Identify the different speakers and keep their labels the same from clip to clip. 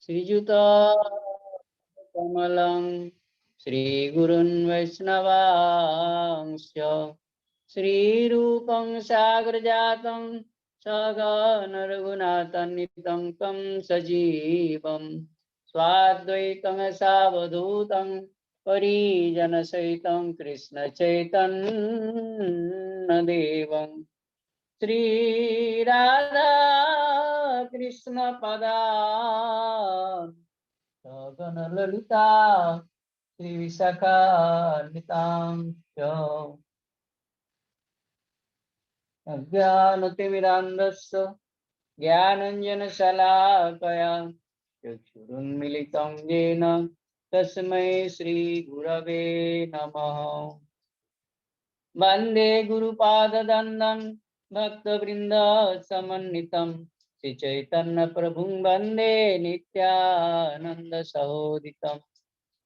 Speaker 1: श्रीयुत कमलं श्रीगुरुन् वैष्णवांश्च श्रीरूपं साग्रजातं सगण रघुनाथान्वितं तं सजीवं स्वाद्वैतं सावधूतं परिजनसहितं कृष्णचैतन्यदेवं श्रीराधा कृष्ण पदान् सगण ललिता श्री विशाखान्वितां च अज्ञानतिमिरान्धस्य ज्ञानाञ्जनशलाकया चक्षुरुन्मीलितं येन तस्मै श्रीगुरवे नमः। वन्दे गुरुपाददन्दं भक्तवृन्दसमन्वितं श्रीचैतन्यप्रभुं वन्दे नित्यानन्दसहोदितं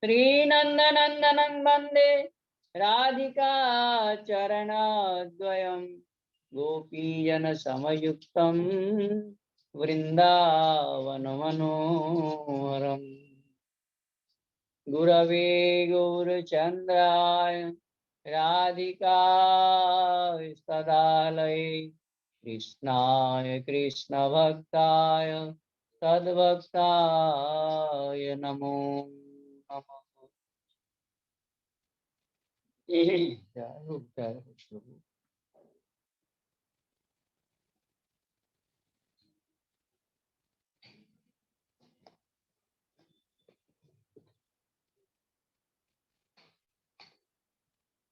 Speaker 1: श्रीनन्दनन्दनं वन्दे राधिका चरणद्वयं गोपीजनसमयुक्तं वृन्दावनमनोहरम्। गुरवे गौरचन्द्राय राधिकाय सदालये कृष्णाय कृष्णभक्ताय सद्भक्ताय नमो नमः। जय हो, जय हो प्रभु।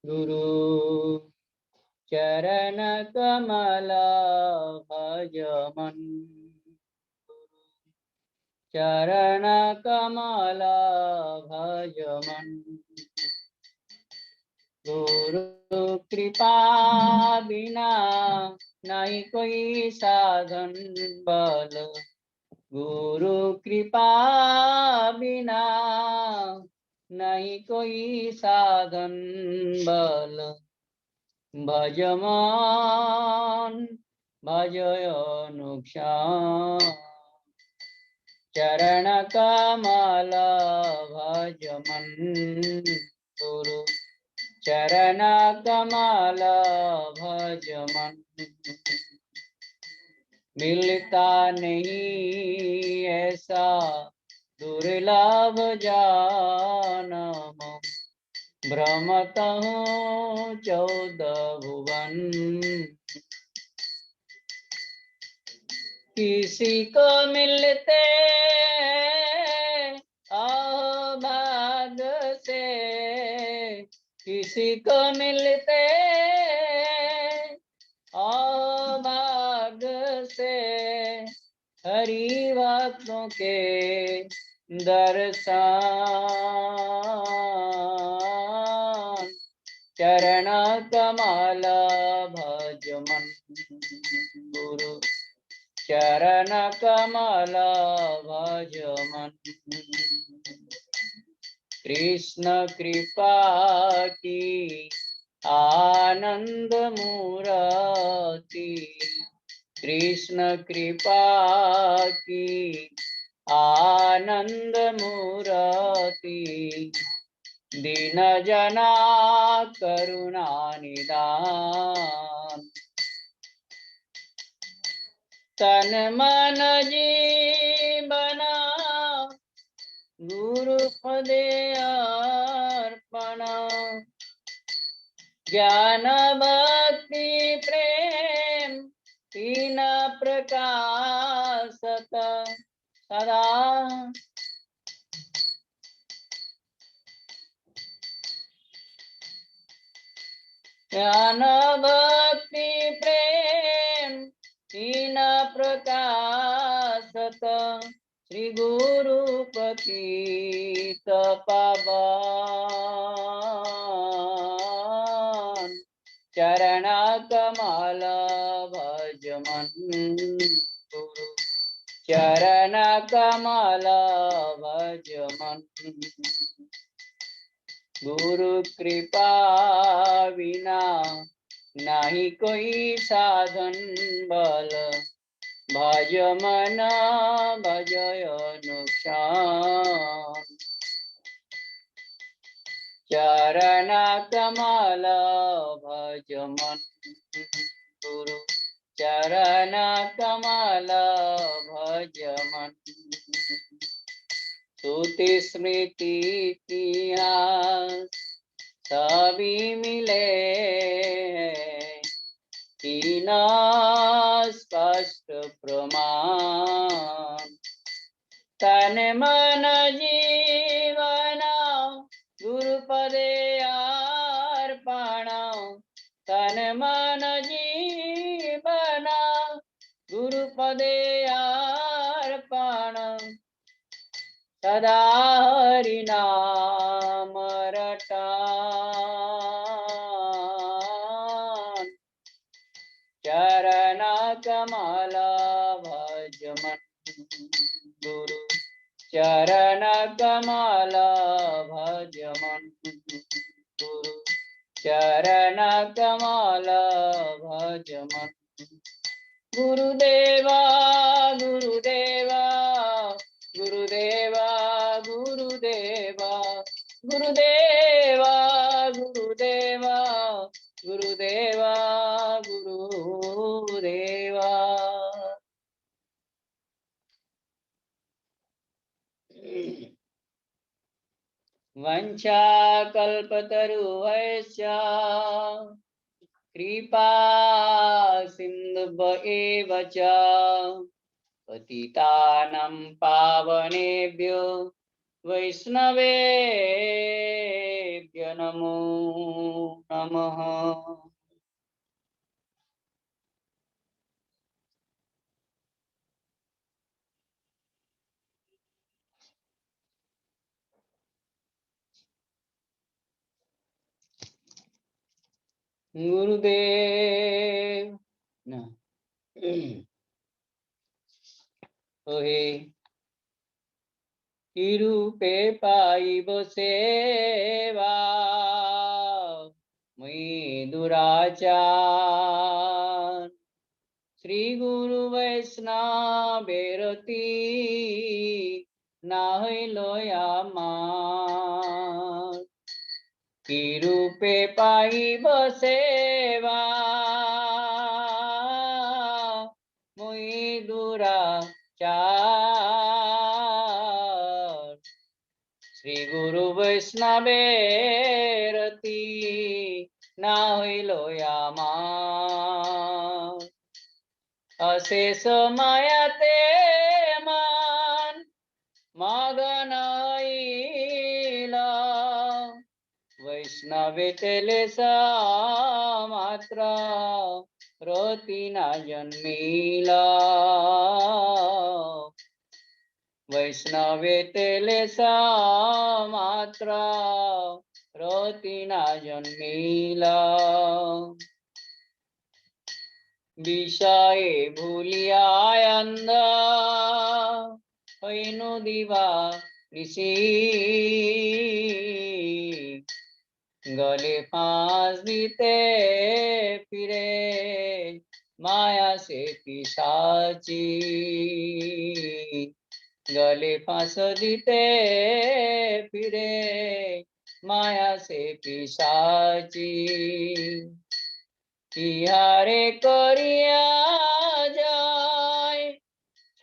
Speaker 1: गुरु चरण कमल भज मन, चरण कमल भज मन। गुरु कृपा बिना नहीं कोई साधन बल, गुरु कृपा बिना नहीं कोई साधन बल। भजमान भजय अनुक्षण चरण कमल भज मन। गुरु चरण कमल भज मन। मिलता नहीं ऐसा दुर्लभ जानम, भ्रमत हूँ 14 भुवन। किसी को मिलते अभाग से, किसी को मिलते अभाग से, हरि भक्तों के दर्शन। चरण कमल भज मन। गुरु चरण कमल भज मन। कृष्ण कृपा की आनंद मूर्ति, कृष्ण कृपा की आनंद मूर्ति। दीन जना करुणा निदान, तन मन जीवन गुरु पदे अर्पण। ज्ञान भक्ति प्रेम तीन प्रकाशत सदा। ज्ञान भक्ति प्रेम तीन प्रकाशत, श्री गुरु पतित पावन। चरण कमल भज मन। गुरु चरण कमल भज मन। गुरु कृपा बिना नहीं कोई साधन बल, भज मन भजय अनुक्षण चरण कमल भज मन गुरु चरण कमल भज मन श्रुति स्मृति इतिहास सभी मिले तीन स्पष्ट प्रमाण तन मन जीवन गुरुपदे अर्पण तन मन जीवन गुरुपदे अर्पण सदा हरि नाम रटान चरण कमल भज मन गुरु चरण कमल भज मन गुरु चरण कमल भज मन गुरुदेवा गुरुदेवा गुरुदेवा गुरुदेवा गुरुदेवा गुरुदेवा गुरुदेवा गुरुदेवा वंशाकल्पतरुभ्यश्च कृपा सिन्धुभ्य एव च पतितानां पावनेभ्यो वैष्णवेभ्यो नमो नमः। गुरुदेव न ओहे रूपे पाइब सेवा मुई दुराचार श्री गुरु वैष्णव बेरती ना हইলো আমার কি রূপে পাইব সেবা মুই দুরাচার শ্রী গুরু বৈষ্ণবের অতি না হইল আমার অশেষ মায়াতে মান মগন হইল वैष्णवे तेलेसा मात्र रति ना जन्मिला वैष्णवे तेलेसा मात्र रति ना जन्मिला विषये भूलिया अंध हईनु दिवा निशी गले फांस दीते फिरे माया से पिशाची गले फांस दीते फिरे माया से पिशाची इहारे करिया जाय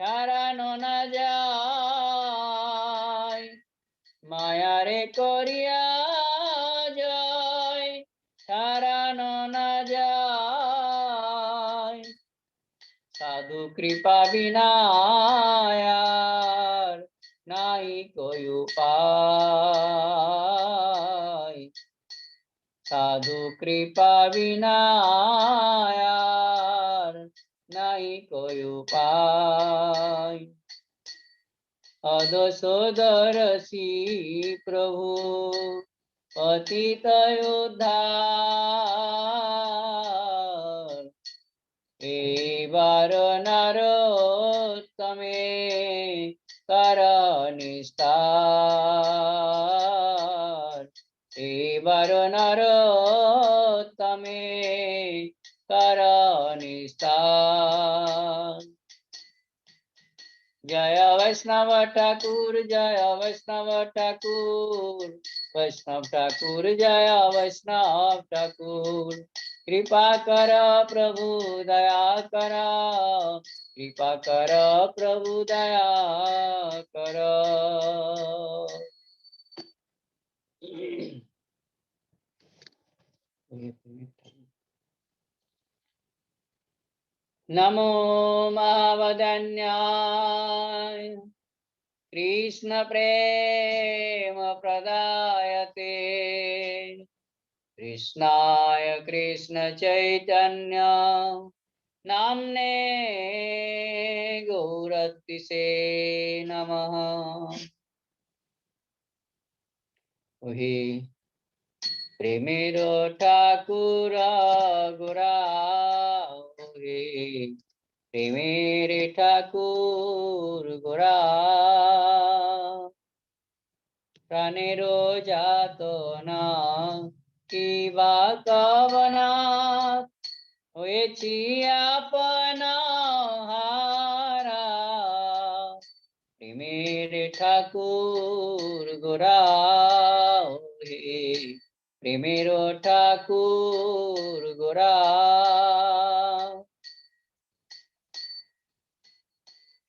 Speaker 1: छाड़ानो ना जाय माया रे करिया जाय छाड़ानो ना जाय साधु कृपा बिना यार नाही कोई उपाय साधु कृपा बिना यार नहीं कोई उपाय अदसोदरसी प्रभु पतित उद्धार ए बार नरोत्तमे कर निस्तार ए बार नरोत्तमे कर निस्तार वैष्णव ठाकुर जय वैष्णव ठाकुर, वैष्णव ठाकुर जय वैष्णव ठाकुर। कृपा कर प्रभु दया कर, कृपा कर प्रभु दया कर। नमो महावदन्याय कृष्ण प्रेम प्रदायते, कृष्णाय कृष्ण चैतन्य नाम्ने गौरतिसे नमः। ओहि प्रेमेर ठाकुर गोरा, ओहि प्रेमेर ठाकुर गोरा, প্রাণের যাতনা কিবা কামনা, হয়েছি আপনা হারা। প্রেমের ঠাকুর গোরা, হে প্রেমের ঠাকুর গোরা।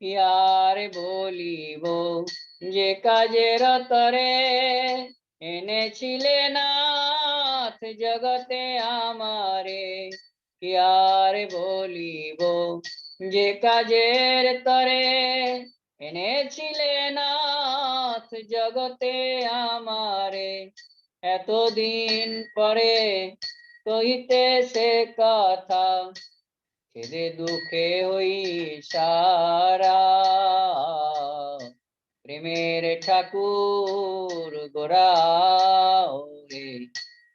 Speaker 1: কি আর বলিব যে কাজের তরে এনেছিলে নাথ জগতে আমারে। কি আর বলিব যে কাজের তরে এনেছিলে নাথ জগতে আমারে। এতদিন পরে কহিতে সে কথা, ছেদে দুঃখে হই সারা। প্রেমের ঠাকুর গোরা, রে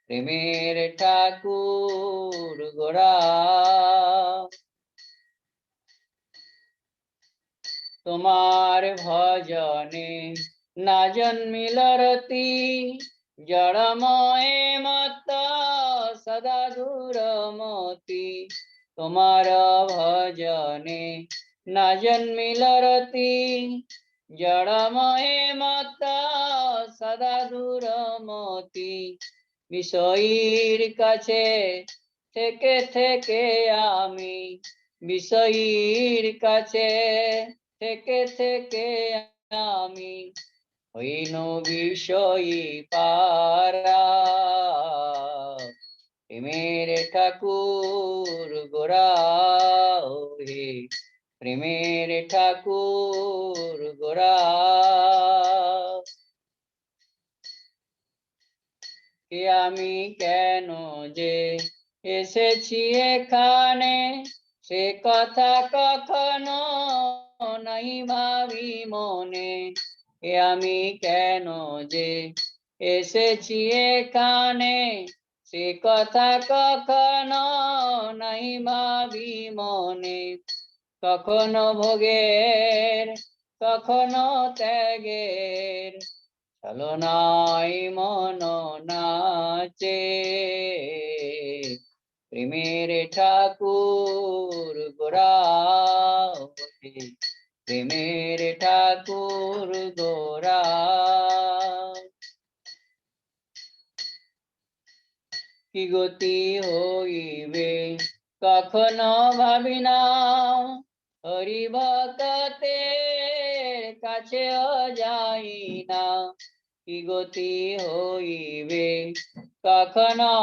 Speaker 1: প্রেমের ঠাকুর গোরা। তোমার ভজনে না জন্মিল রতি, জড়ময়ে মত সদা দূরমতি। তোমার ভজনে না জন্মিল রতি, জড়ময়ে মত সদা দূরমতি। বিষয়ীর কাছে থেকে থেকে আমি, বিষয়ীর কাছে থেকে থেকে আমি হইন বিষয়ী পারা। প্রেমের ঠাকুর গোরা, হে প্রেমের ঠাকুর গোরা। কে আমি কেন যে এসেছি এখানে, সে কথা কখনো নাই ভাবি মনে। কে আমি কেন যে এসেছি এখানে, সে কথা কখনো নাই ভাবি মনে। কখনো ভোগের কখনো ত্যাগের, ছলনায় মন নাচে। প্রেমের ঠাকুর গোরা, প্রেমের ঠাকুর গোরা। কি গতি হইবে কখনো ভাবি না, হরি ভক্তের কাছেও যাই না। কি গতি হইবে কখনো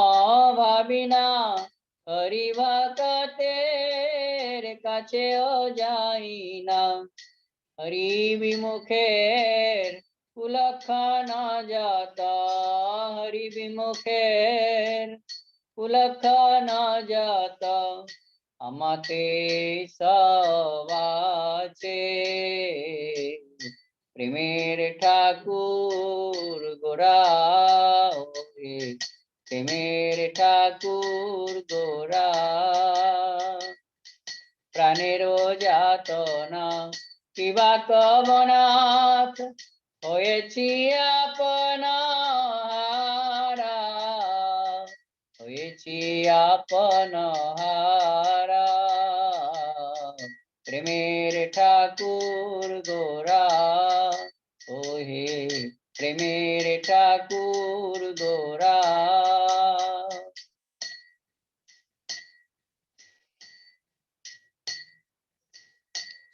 Speaker 1: ভাবি না, হরি ভক্তের কাছেও যাই না। হরি বিমুখের কুলক্ষণ যাত, হরি বিমুখের কুলক্ষণ যাত। আমাতে সব আছে, প্রেমের ঠাকুর গোরা, হে প্রেমের ঠাকুর গোরা। প্রাণের যাতনা কিবা কবনাথ, হয়েছি আপনা হারা, হয়েছি আপনা হারা। প্রেমের ঠাকুর গোরা, হে প্রেমের ঠাকুর গোরা।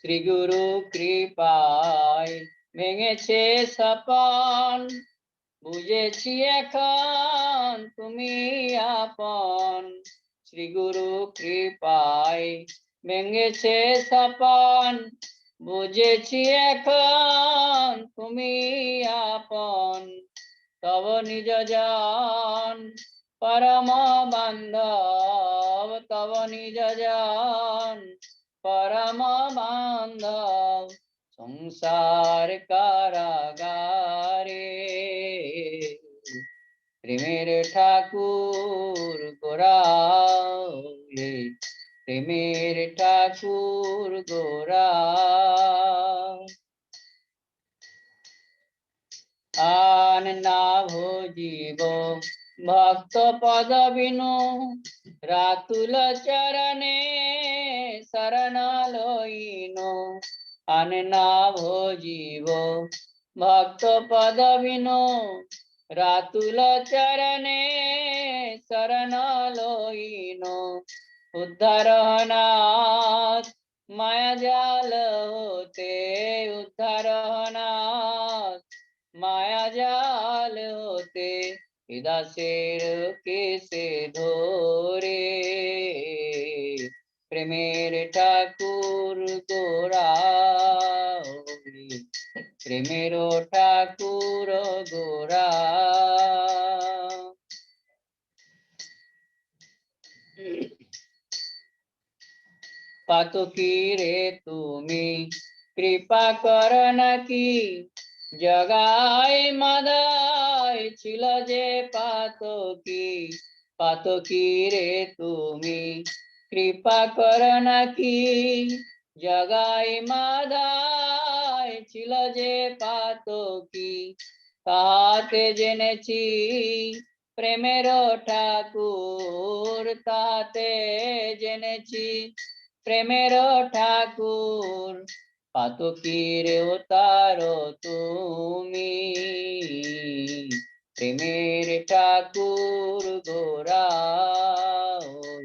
Speaker 1: শ্রী গুরু কৃপায় ভেঙেছে সপন, বুঝেছি এখন তুমি আপন। শ্রী গুরু কৃপায় ভেঙেছে সপন, বুঝেছি এখন তুমি আপন। তব নিজ জন পরম বান্ধব, তব নিজ জন পরম বান্ধব। সংসার কারাগারে প্রেমের ঠাকুর গোরা, প্রেমের ঠাকুর গোরা। আন না ভোজিব ভক্ত পদ বিনু, রাতুল চরণে শরণ লইনু। আন না ভোজিব ভক্ত পদ বিনু, রাতুল চরণে শরণ লইনু। উদ্ধার নাথ মায়া জাল হতে, উদ্ধার নাথ মায়া জাল হতে। দাসের কেসে ধরে প্রেমের ঠাকুর গোরা, প্রেমের ঠাকুর গোরা। পাতকি রে তুমি কৃপা কর নাকি, জগায় মাদায় ছিল যে পাতকি। পাতকি রে তুমি কৃপা কর নাকি, জগায় মাদায় ছিল যে পাতকি। তাহাতে জেনেছি প্রেমের ঠাকুর, তাতে জেনেছি প্রেমের ঠাকুর। পাতকির অবতার তুমি, প্রেমের ঠাকুর গোরা,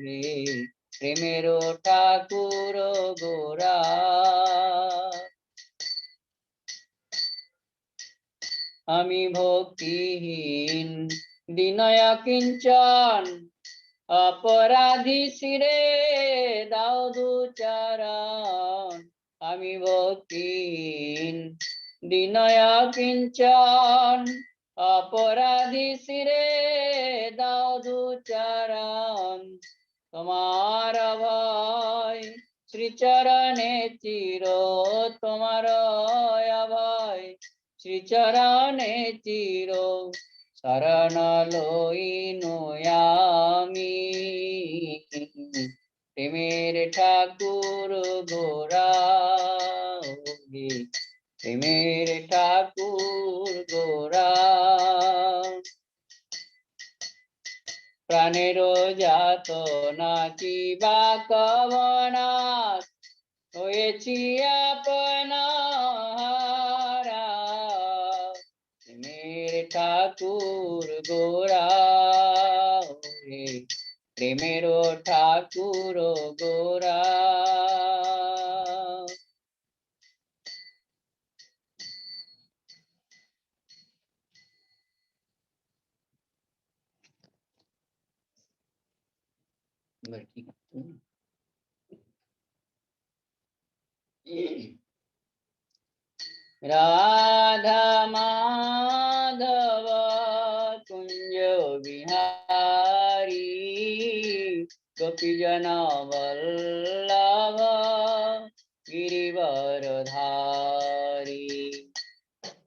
Speaker 1: হে প্রেমের ঠাকুর গোরা। আমি ভক্তিহীন বিনয় কিঞ্চন, অপরাধী শিরে দাও দুচরণ। আমি ভক্তিহীন বিনয় কিঞ্চন, অপরাধী শিরে দাও দুচরণ। তোমার ভয় শ্রীচরণে চির, তোমার অভয় শ্রীচরণে চির। শরণ লইনু আমি প্রেমের ঠাকুর গোরা, প্রেমের ঠাকুর গোরা। প্রাণের যাত নাকি বা কবনাথ, হয়েছি আপনারা প্রেমের ঠাকুর গোরা, প্রেমের ঠাকুর গোরা। রাধা মাধব কুঞ্জ বিহারী, গোপীজন বল্লভ গিরিবরধারী।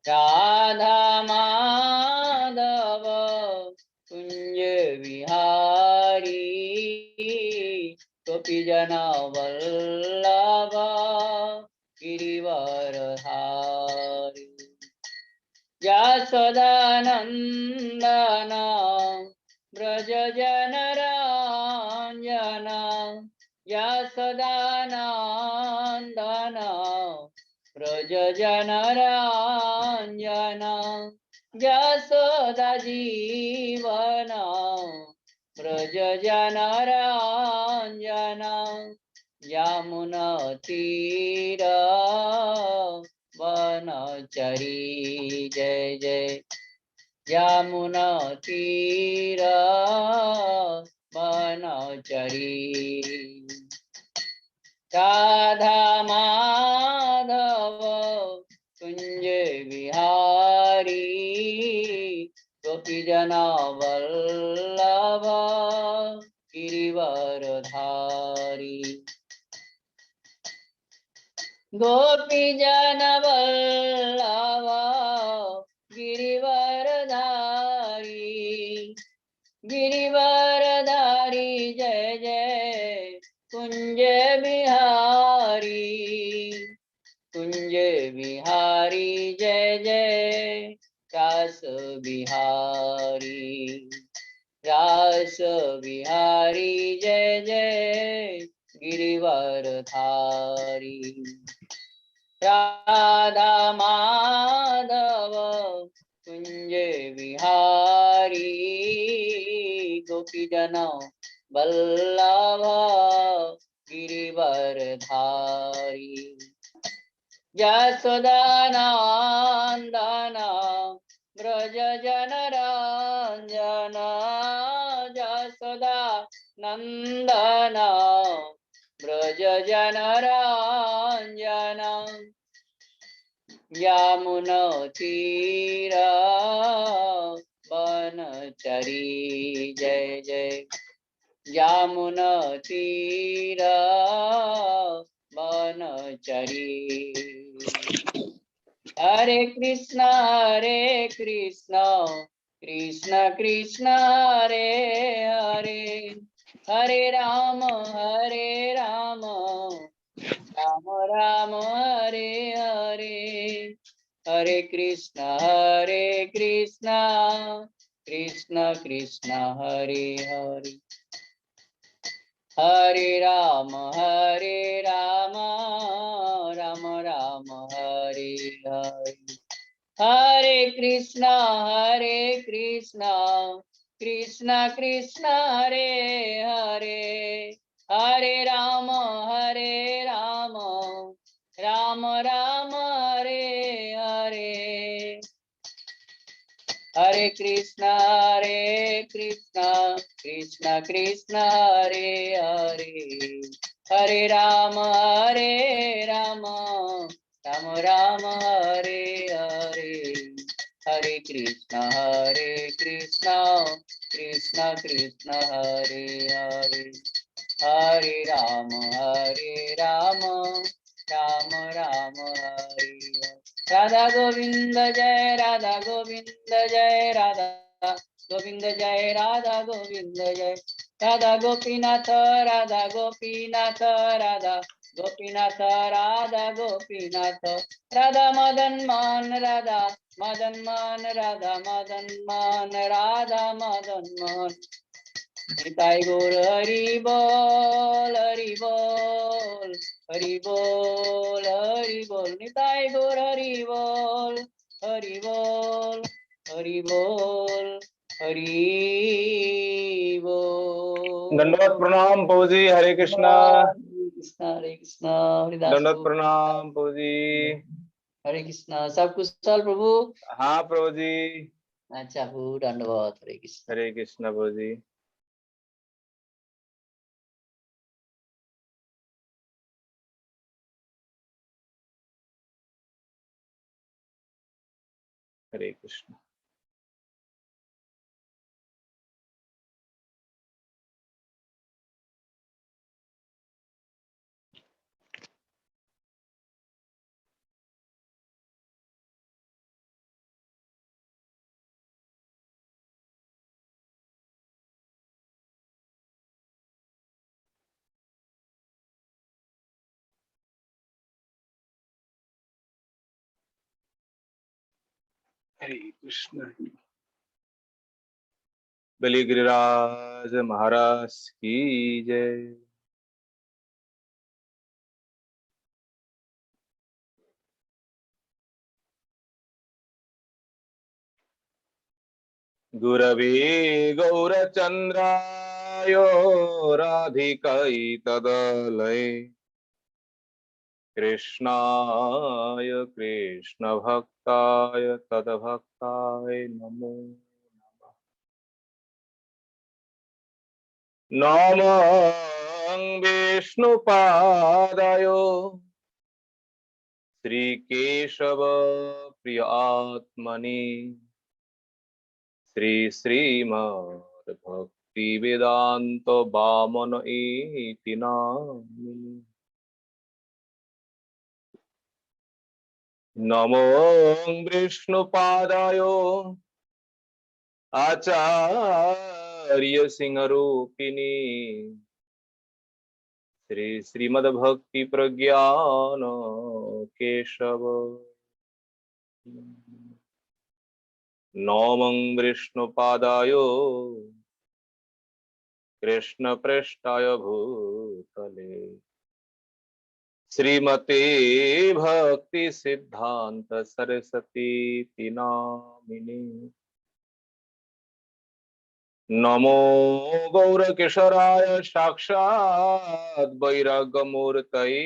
Speaker 1: রাধা মাধব কুঞ্জ বিহারী, গোপীজন বল্লভ গিরিবরধারী। যশোদানন্দন ব্রজ জনরঞ্জন, যশোদানন্দন व्रज जनरंजन यशोदा जीवन व्रज जनरंजन यमुना तीर वनचरी जय जय यमुना तीर वनचरी राधा माधव कुंज विहारी गोपीजन वल्लभ गिरिवरधारी गोपीजन वल्लभ गिरिवरधारी गिरिवरधारी जय जय कुंज बिहारी कुंज बिहारी जय जय रास बिहारी रास बिहारी जय जय गिरिवरधारी राधा माधव कुंज विहारी गोपीजन वल्लभ गिरिवरधारी यशोदानंदन व्रज जनरंजन यशोदा नंदन व्रज जनरंजन यमुना तीर वनचरी जय जय यमुना तीर वनचरी हरे कृष्ण कृष्ण कृष्ण हरे हरे हरे राम राम राम हरे हरे हरे कृष्ण कृष्ण कृष्ण हरे हरे हरे राम राम राम हरे हरे हरे कृष्ण कृष्ण कृष्ण हरे हरे हरे राम राम राम हरे हरे हरे कृष्ण कृष्ण कृष्ण हरे हरे हरे राम राम राम हरे हरे हरे कृष्ण कृष्ण कृष्ण हरे हरे हरे राम राम राम हरे हरे राधा गोविंद जय राधा गोविंद जय राधा गोविंद जय राधा गोविंद जय राधा गोपीनाथ राधा गोपीनाथ राधा गोपीनाथ राधा गोपीनाथ राधा मदन मान राधा मदन मान राधा मदन मान राधा मदन मान निताई गौर हरि बोल हरि बोल हरि बोल हरि बोल निताई गौर हरि बोल हरि बोल हरि बोल हरि बोल।
Speaker 2: दंडवत प्रणाम प्रभुजी। हरे कृष्णा
Speaker 1: हरे कृष्णा हरिदास
Speaker 2: दंडवत प्रणाम प्रभुजी।
Speaker 1: हरे कृष्णा सब कुशल प्रभु।
Speaker 2: हाँ प्रभुजी।
Speaker 1: अच्छा प्रभु दंडवत हरे कृष्णा।
Speaker 2: हरे कृष्णा प्रभुजी। हरे कृष्णा। हरे कृष्णा। बलि गिरिराज महाराज की जय। गुरवे गौरचन्द्राय राधिकै तदलये कृष्णाय कृष्णभक्ताय तद्भक्ताय नमो नमः विष्णुपादाय श्रीकेशव प्रिय आत्मने श्री श्रीमद् भक्ति वेदांत वामन इति नामिने नमो विष्णुपादाय आचार्य सिंहरूपिणी श्री श्रीमद्भक्ति प्रज्ञान केशव नमो विष्णुपादाय कृष्ण पृष्ठाय भूतले श्रीमते भक्ति सिद्धांत सरस्वती नामिने नमो गौरकिशोराय साक्षात् वैराग्यमूर्तये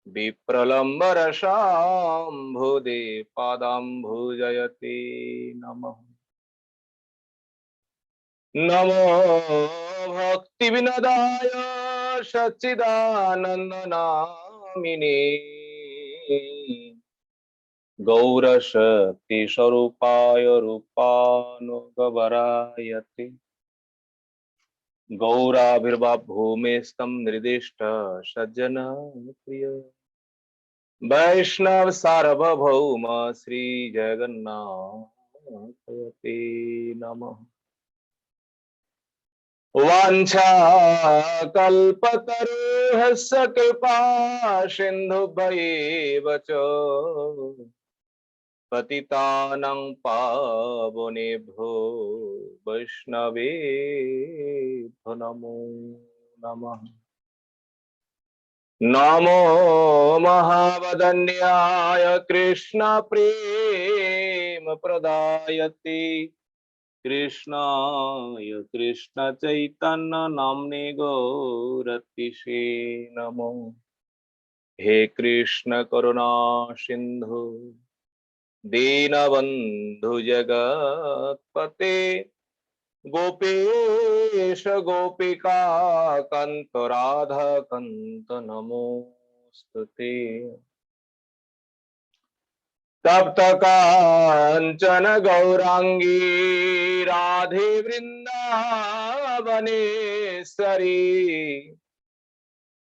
Speaker 2: विप्रलम्बरसाम्भुदे पादाम्भुजयते नमः नमो भक्तिविनोदाय सच्चिदानन्दनामिने गौरशक्तिस्वरूपाय रूपानुगवरायते गौराविर्भावभूमेस्तं निर्दिष्ट सज्जन प्रिय वैष्णव सार्वभौम श्री जगन्नाथ नमः वाञ्छाकल्पतरुः कृपा सिन्धुभ्येव च पतितानां पावनेभ्यो वैष्णवेभ्यो नमो नमः नमो महावदन्याय कृष्ण प्रेम प्रदायते कृष्णाय कृष्ण चैतन्य नाम्ने गौरतिषे नमो हे कृष्ण करुणा सिंधु दीनबंधु जगत्पते गोपेश गोपिका कांत राधा कांत नमोस्तुते तप्त कांचन गौरांगी राधे वृंदावनेश्वरी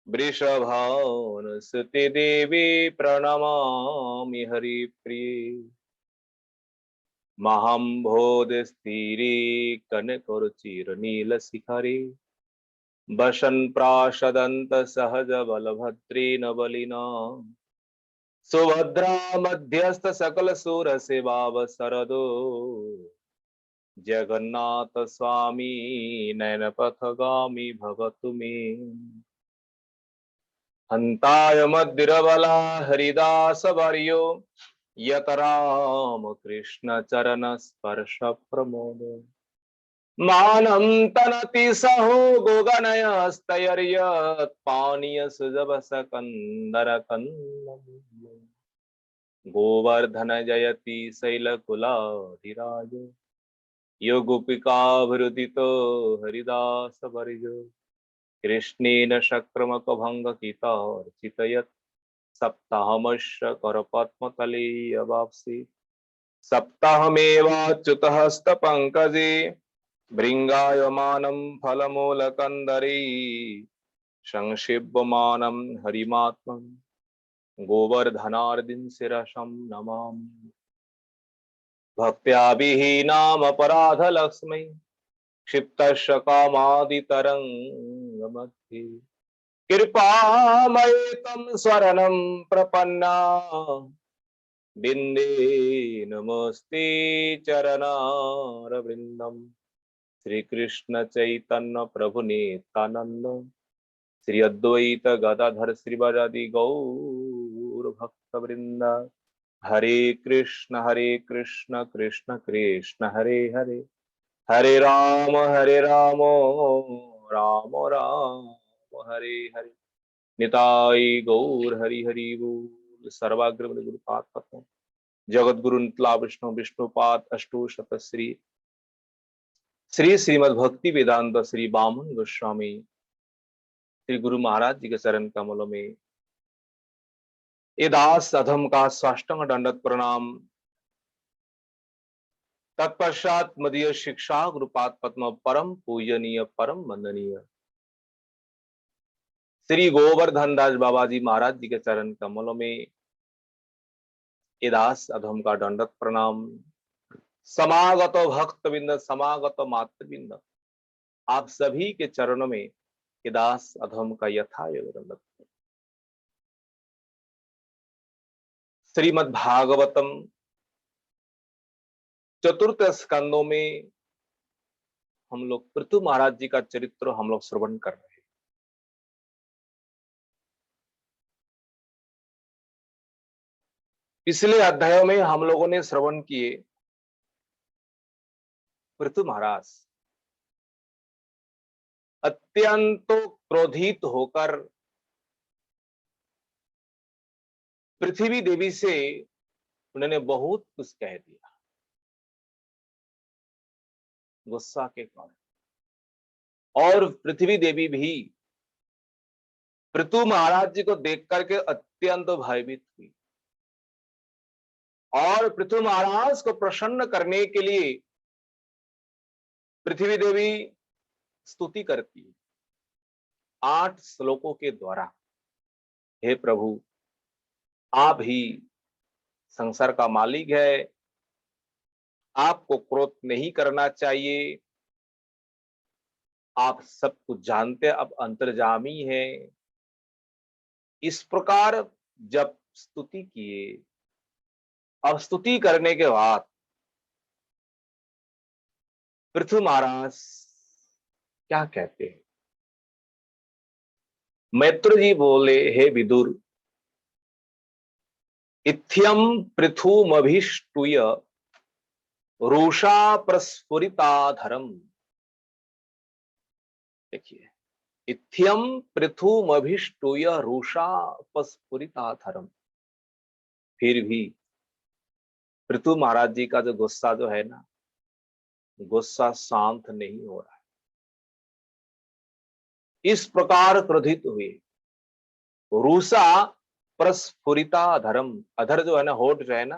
Speaker 2: वृषभानुसुते देवी प्रणमामि हरिप्रिये महाम्भोधस्थिरे कनकरुचिरनीलशिखरे वसन् प्रासदन्त सहज बलभद्रेण बलिना सुभद्रा मध्यस्थ सकल सुर सेवावसरदो जगन्नाथ स्वामी नयनपथगामी भवतु मे हन्ताय मद्दिरबला हरिदास वर्यो यत राम कृष्ण चरण स्पर्श प्रमोद मानं तनति सहो गोगनयस्तैर्यत् पानीय सुजवसकन्दर गोवर्धन जयति शैलकुलाधिराज यो गोपिकाभिरुदितो हरिदास वर्यो कृष्णेन शक्रमकभङ्गकितार्चितयत् सप्ताहमस्य करपद्मतले अवाप्सि सप्ताहमेवाच्युतहस्तपङ्कजे भृङ्गायमानं फलमूलकन्दरे संसेव्यमानं हरिमात्मं गोवर्धनार्दिं शिरसं नमामि भक्त्या विहीनामपराधलक्ष्मै क्षिप्तस्य कामादितरङ्गमध्ये कृपामये तं शरणं प्रपन्ना बिन्दे नमस्ते चरणारविन्दम् श्री कृष्ण चैतन्य प्रभु नित्यानंद श्री अद्वैत गदाधर श्रीवासादि गौर भक्त वृंदा हरे कृष्ण कृष्ण कृष्ण हरे हरे, हरे राम राम राम हरे हरे। निताई गौर हरि हरि बोल। सर्वाग्र गुरुपाद पद्म जगत गुरु नितला विष्णु विष्णुपाद अष्टो शत श्री श्री श्रीमद भक्ति वेदांत श्री बामन गोस्वामी श्री गुरु महाराज जी के चरण कमलों में ये दास अधम का साष्टांग दंडवत प्रणाम। तत्पश्चात मदीय शिक्षा गुरुपाद पद्म परम पूजनीय परम वंदनीय श्री गोवर्धन दास बाबा जी महाराज जी के चरण कमलों में ये दास अधम का दंडवत प्रणाम। समागत भक्त बिंद समागत मातृबिंद आप सभी के चरणों में ये दास अधम का यथा योग दंडवत। श्रीमद् भागवतम चतुर्थ स्कंदों में हम लोग पृथु महाराज जी का चरित्र हम लोग श्रवण कर रहे हैं। पिछले अध्यायों में हम लोगों ने श्रवण किए पृथु महाराज अत्यंत क्रोधित होकर पृथ्वी देवी से उन्होंने बहुत कुछ कह दिया गुस्सा के कारण, और पृथ्वी देवी भी पृथु महाराज जी को देख करके अत्यंत भयभीत हुई और पृथु महाराज को प्रसन्न करने के लिए पृथ्वी देवी स्तुति करती है 8 श्लोकों के द्वारा। हे प्रभु, आप ही संसार का मालिक है, आपको क्रोध नहीं करना चाहिए, आप सब कुछ जानते, अब अंतर्जामी है। इस प्रकार जब स्तुति किए, अब स्तुति करने के बाद पृथु महाराज क्या कहते हैं? मैत्र जी बोले, हे विदुर, इत्थ्यम पृथुमभिष्टुय रोषा प्रस्फुरिताधरम। देखिए, इत्थ्यम पृथुमभिष्टुय रोषा प्रस्फुरिताधरम। फिर भी पृथु महाराज जी का जो गुस्सा जो है ना, गुस्सा शांत नहीं हो रहा है। इस प्रकार क्रोधित हुए, रूसा प्रस्फुरिता धर्म, अधर जो है ना, होठ जो है ना,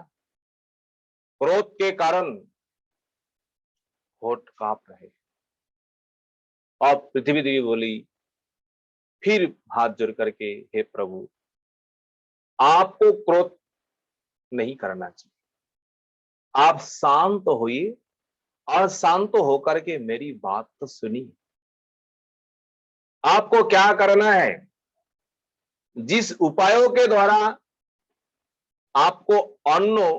Speaker 2: क्रोध के कारण होठ कांप रहे। और पृथ्वी देवी बोली, फिर हाथ जोड़ करके, हे प्रभु, आपको क्रोध नहीं करना चाहिए, आप शांत होइए और शांत होकर के मेरी बात तो सुनिए। आपको क्या करना है? जिस उपायों के द्वारा आपको अन्न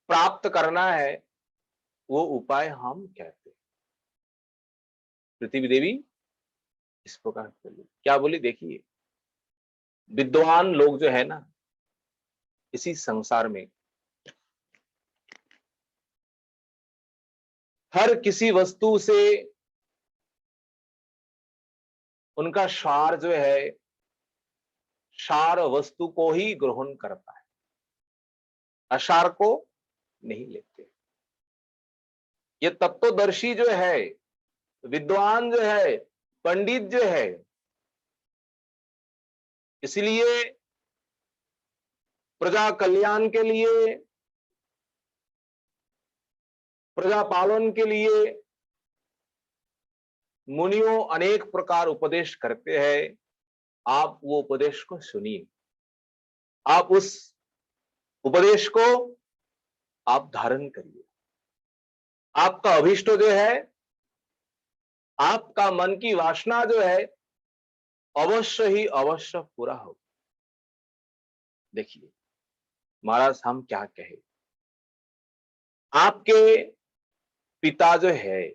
Speaker 2: प्राप्त करना है वो उपाय हम कहते हैं। पृथ्वी देवी इस प्रकार बोली। क्या बोली? देखिए, विद्वान लोग जो है ना इसी संसार में हर किसी वस्तु से उनका सार जो है, सार वस्तु को ही ग्रहण करता है, असार को नहीं लेते। ये तत्वदर्शी जो है, विद्वान जो है, पंडित जो है, इसलिए प्रजा कल्याण के लिए, प्रजा पालन के लिए मुनियों अनेक प्रकार उपदेश करते हैं। आप वो उपदेश को सुनिए, आप उस उपदेश को आप धारण करिए। आपका अभिष्ट जो है, आपका मन की वासना जो है, अवश्य ही अवश्य पूरा हो। देखिए महाराज, हम क्या कहे, आपके पिता जो है,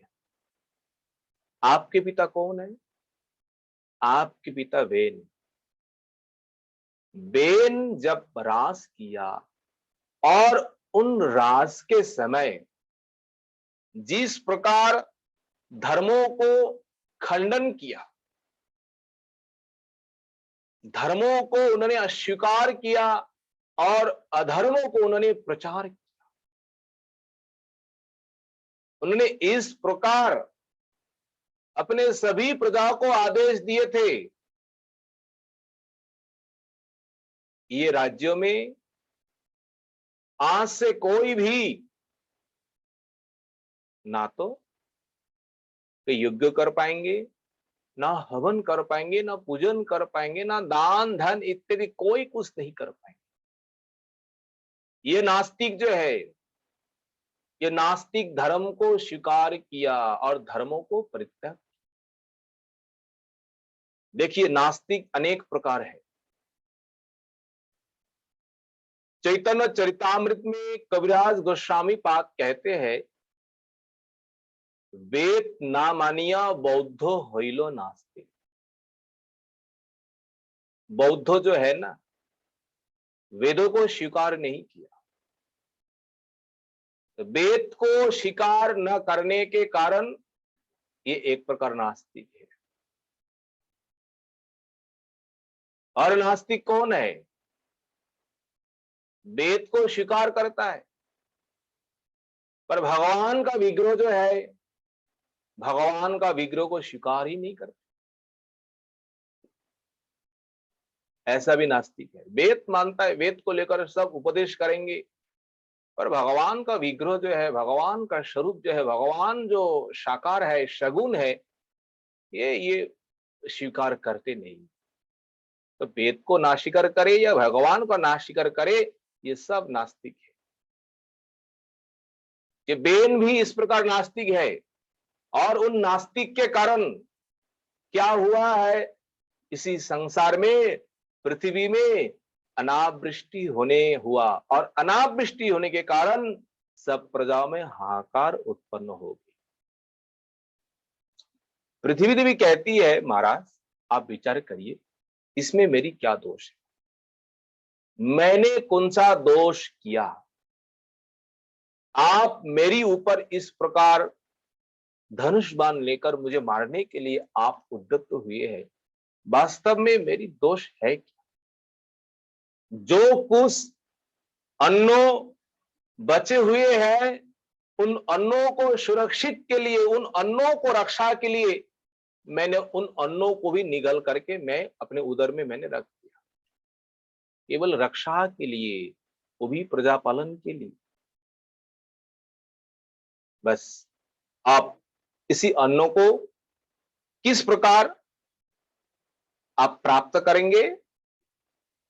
Speaker 2: आपके पिता कौन है? आपके पिता वेन। वेन जब रास किया और उन रास के समय जिस प्रकार धर्मों को खंडन किया, धर्मों को उन्होंने अस्वीकार किया और अधर्मों को उन्होंने प्रचार किया, उन्होंने इस प्रकार अपने सभी प्रजा को आदेश दिए थे, ये राज्यों में आज से कोई भी ना तो यज्ञ कर पाएंगे, ना हवन कर पाएंगे, ना पूजन कर पाएंगे, ना दान धन इत्यादि कोई कुछ नहीं कर पाएंगे। ये नास्तिक जो है, ये नास्तिक धर्म को स्वीकार किया और धर्मों को परित्याग। देखिए, नास्तिक अनेक प्रकार है। चैतन्य चरितामृत में कविराज गोस्वामी पाद कहते हैं, वेद ना मानिया बौद्धो होइलो नास्तिक। बौद्धो जो है ना, वेदों को स्वीकार नहीं किया। तो वेद को स्वीकार न करने के कारण ये एक प्रकार नास्तिक है। और नास्तिक कौन है? वेद को स्वीकार करता है पर भगवान का विग्रह जो है, भगवान का विग्रह को स्वीकार ही नहीं करता, ऐसा भी नास्तिक है। वेद मानता है, वेद को लेकर सब उपदेश करेंगे, पर भगवान का विग्रह जो है, भगवान का स्वरूप जो है, भगवान जो साकार है, सगुण है, ये स्वीकार करते नहीं। तो वेद को ना स्वीकार करे या भगवान को ना स्वीकार करे, ये सब नास्तिक है। ये बेन भी इस प्रकार नास्तिक है। और उन नास्तिक के कारण क्या हुआ है, इसी संसार में, पृथ्वी में अनावृष्टि होने हुआ, और अनावृष्टि होने के कारण सब प्रजाओं में हाहाकार उत्पन्न हो गई। पृथ्वी देवी कहती है, महाराज आप विचार करिए, इसमें मेरी क्या दोष है? मैंने कौन सा दोष किया? आप मेरी ऊपर इस प्रकार धनुष बाण लेकर मुझे मारने के लिए आप उद्यत हुए हैं। वास्तव में मेरी दोष है क्या? जो कुछ अन्नों बचे हुए हैं, उन अन्नों को सुरक्षित के लिए, उन अन्नों को रक्षा के लिए मैंने उन अन्नों को भी निगल करके मैं अपने उदर में मैंने रख दिया, केवल रक्षा के लिए, वो भी प्रजा पालन के लिए। बस आप इसी अन्नों को किस प्रकार आप प्राप्त करेंगे,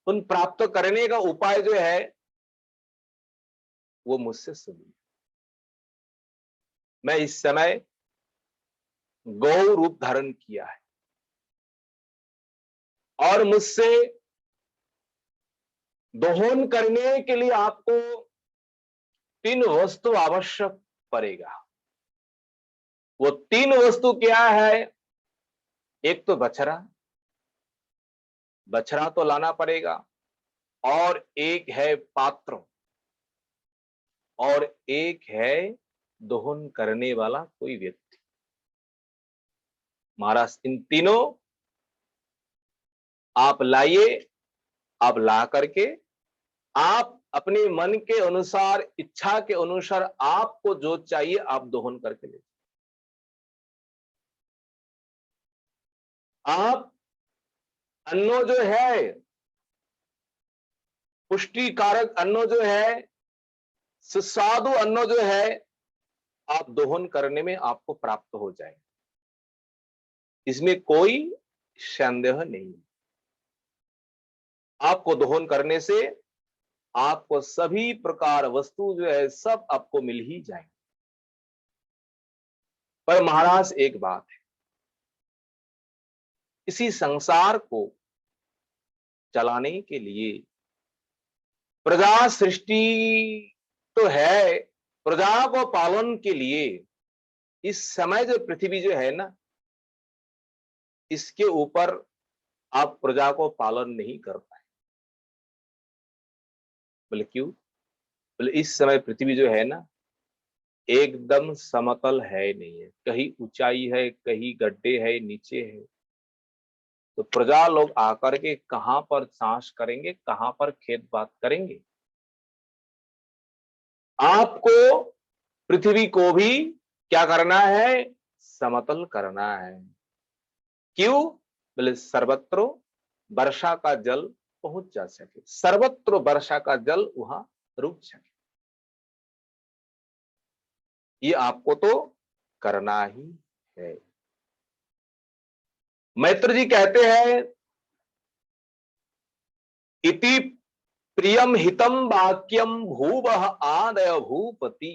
Speaker 2: उन प्राप्त करने का उपाय जो है वो मुझसे सुनिए। मैं इस समय गौ रूप धारण किया है और मुझसे दोहन करने के लिए आपको 3 वस्तु आवश्यक पड़ेगा। वो 3 वस्तु क्या है? एक तो बछड़ा, बछड़ा तो लाना पड़ेगा, और एक है पात्र, और एक है दोहन करने वाला कोई व्यक्ति। महाराज इन तीनों आप लाइए, आप ला करके आप अपने मन के अनुसार, इच्छा के अनुसार आपको जो चाहिए आप दोहन करके ले। आप अन्नो जो है, पुष्टिकारक अन्नो जो है, सुस्वादु अन्नो जो है, आप दोहन करने में आपको प्राप्त हो जाए, इसमें कोई संदेह नहीं। आपको दोहन करने से आपको सभी प्रकार वस्तु जो है सब आपको मिल ही जाए। पर महाराज एक बात है, इसी संसार को चलाने के लिए प्रजा सृष्टि तो है, प्रजा को पालन के लिए इस समय जो पृथ्वी जो है ना, इसके ऊपर आप प्रजा को पालन नहीं कर पाए। बोले क्यों? बोले इस समय पृथ्वी जो है ना एकदम समतल है नहीं है, कहीं ऊंचाई है, कहीं गड्ढे है, नीचे है। तो प्रजा लोग आकर के कहां पर सांस करेंगे, कहां पर खेत बात करेंगे। आपको पृथ्वी को भी क्या करना है, समतल करना है। क्यों? बोले सर्वत्र वर्षा का जल पहुंच जा सके, सर्वत्र वर्षा का जल वहां रुक सके। ये आपको तो करना ही है। मैत्र जी कहते हैं इति प्रियम हितम वाक्यम भूवः आदय भूपति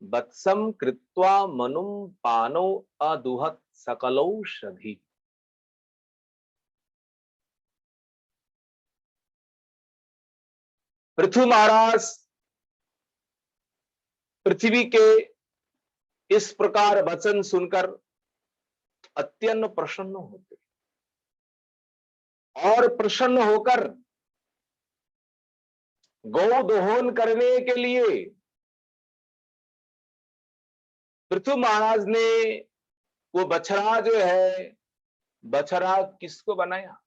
Speaker 2: वत्सम कृत्वा मनुम पानो अदुहत सकलौषधि। पृथु महाराज पृथ्वी के इस प्रकार वचन सुनकर अत्यंत प्रसन्न होते और प्रसन्न होकर गौ दोहन करने के लिए पृथु महाराज ने वो बछड़ा जो है, बछड़ा किसको बनाया?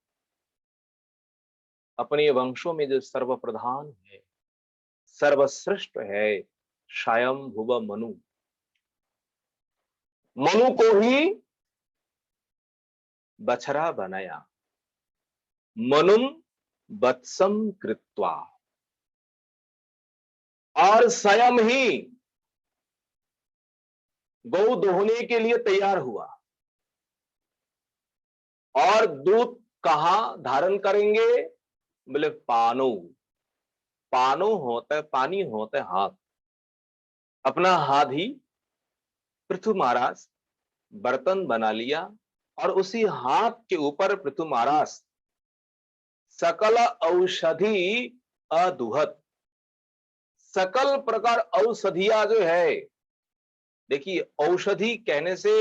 Speaker 2: अपने वंशों में जो सर्वप्रधान है, सर्वश्रेष्ठ है, स्वयं भुव मनु, मनु को ही बछड़ा बनाया। मनुम वत्सम कृत्वा, और स्वयं ही गौ दोहने के लिए तैयार हुआ। और दूध कहां धारण करेंगे? बोले पानो, पानो होता है, पानी होता है हाथ। अपना हाथ ही पृथु महाराज बर्तन बना लिया और उसी हाथ के ऊपर पृथु महाराज सकल औषधि अदुहत, सकल प्रकार औषधिया जो है। देखिए औषधि कहने से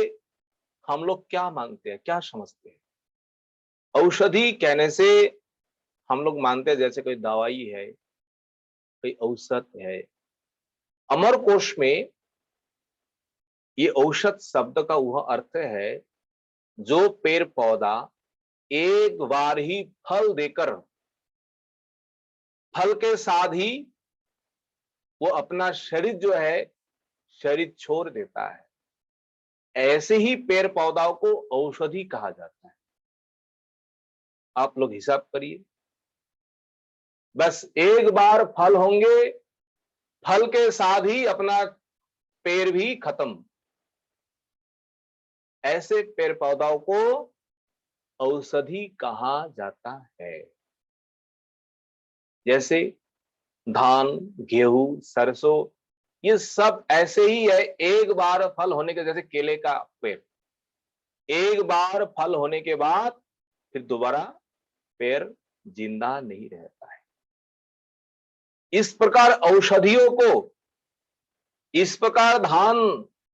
Speaker 2: हम लोग क्या मानते हैं, क्या समझते हैं? औषधि कहने से हम लोग मानते हैं जैसे कोई दवाई है, कोई औषध है। अमरकोश में ये औषध शब्द का वह अर्थ है जो पेड़ पौधा एक बार ही फल देकर, फल के साथ ही वो अपना शरीर जो है, शरीर छोड़ देता है। ऐसे ही पेड़ पौधाओं को औषधि कहा जाता है। आप लोग हिसाब करिए, बस एक बार फल होंगे, फल के साथ ही अपना पेड़ भी खत्म। ऐसे पेड़ पौधाओं को औषधि कहा जाता है। जैसे धान, गेहूं, सरसों, ये सब ऐसे ही है, एक बार फल होने के, जैसे केले का पेड़, एक बार फल होने के बाद फिर दोबारा पेड़ जिंदा नहीं रहता है। इस प्रकार औषधियों को, इस प्रकार धान,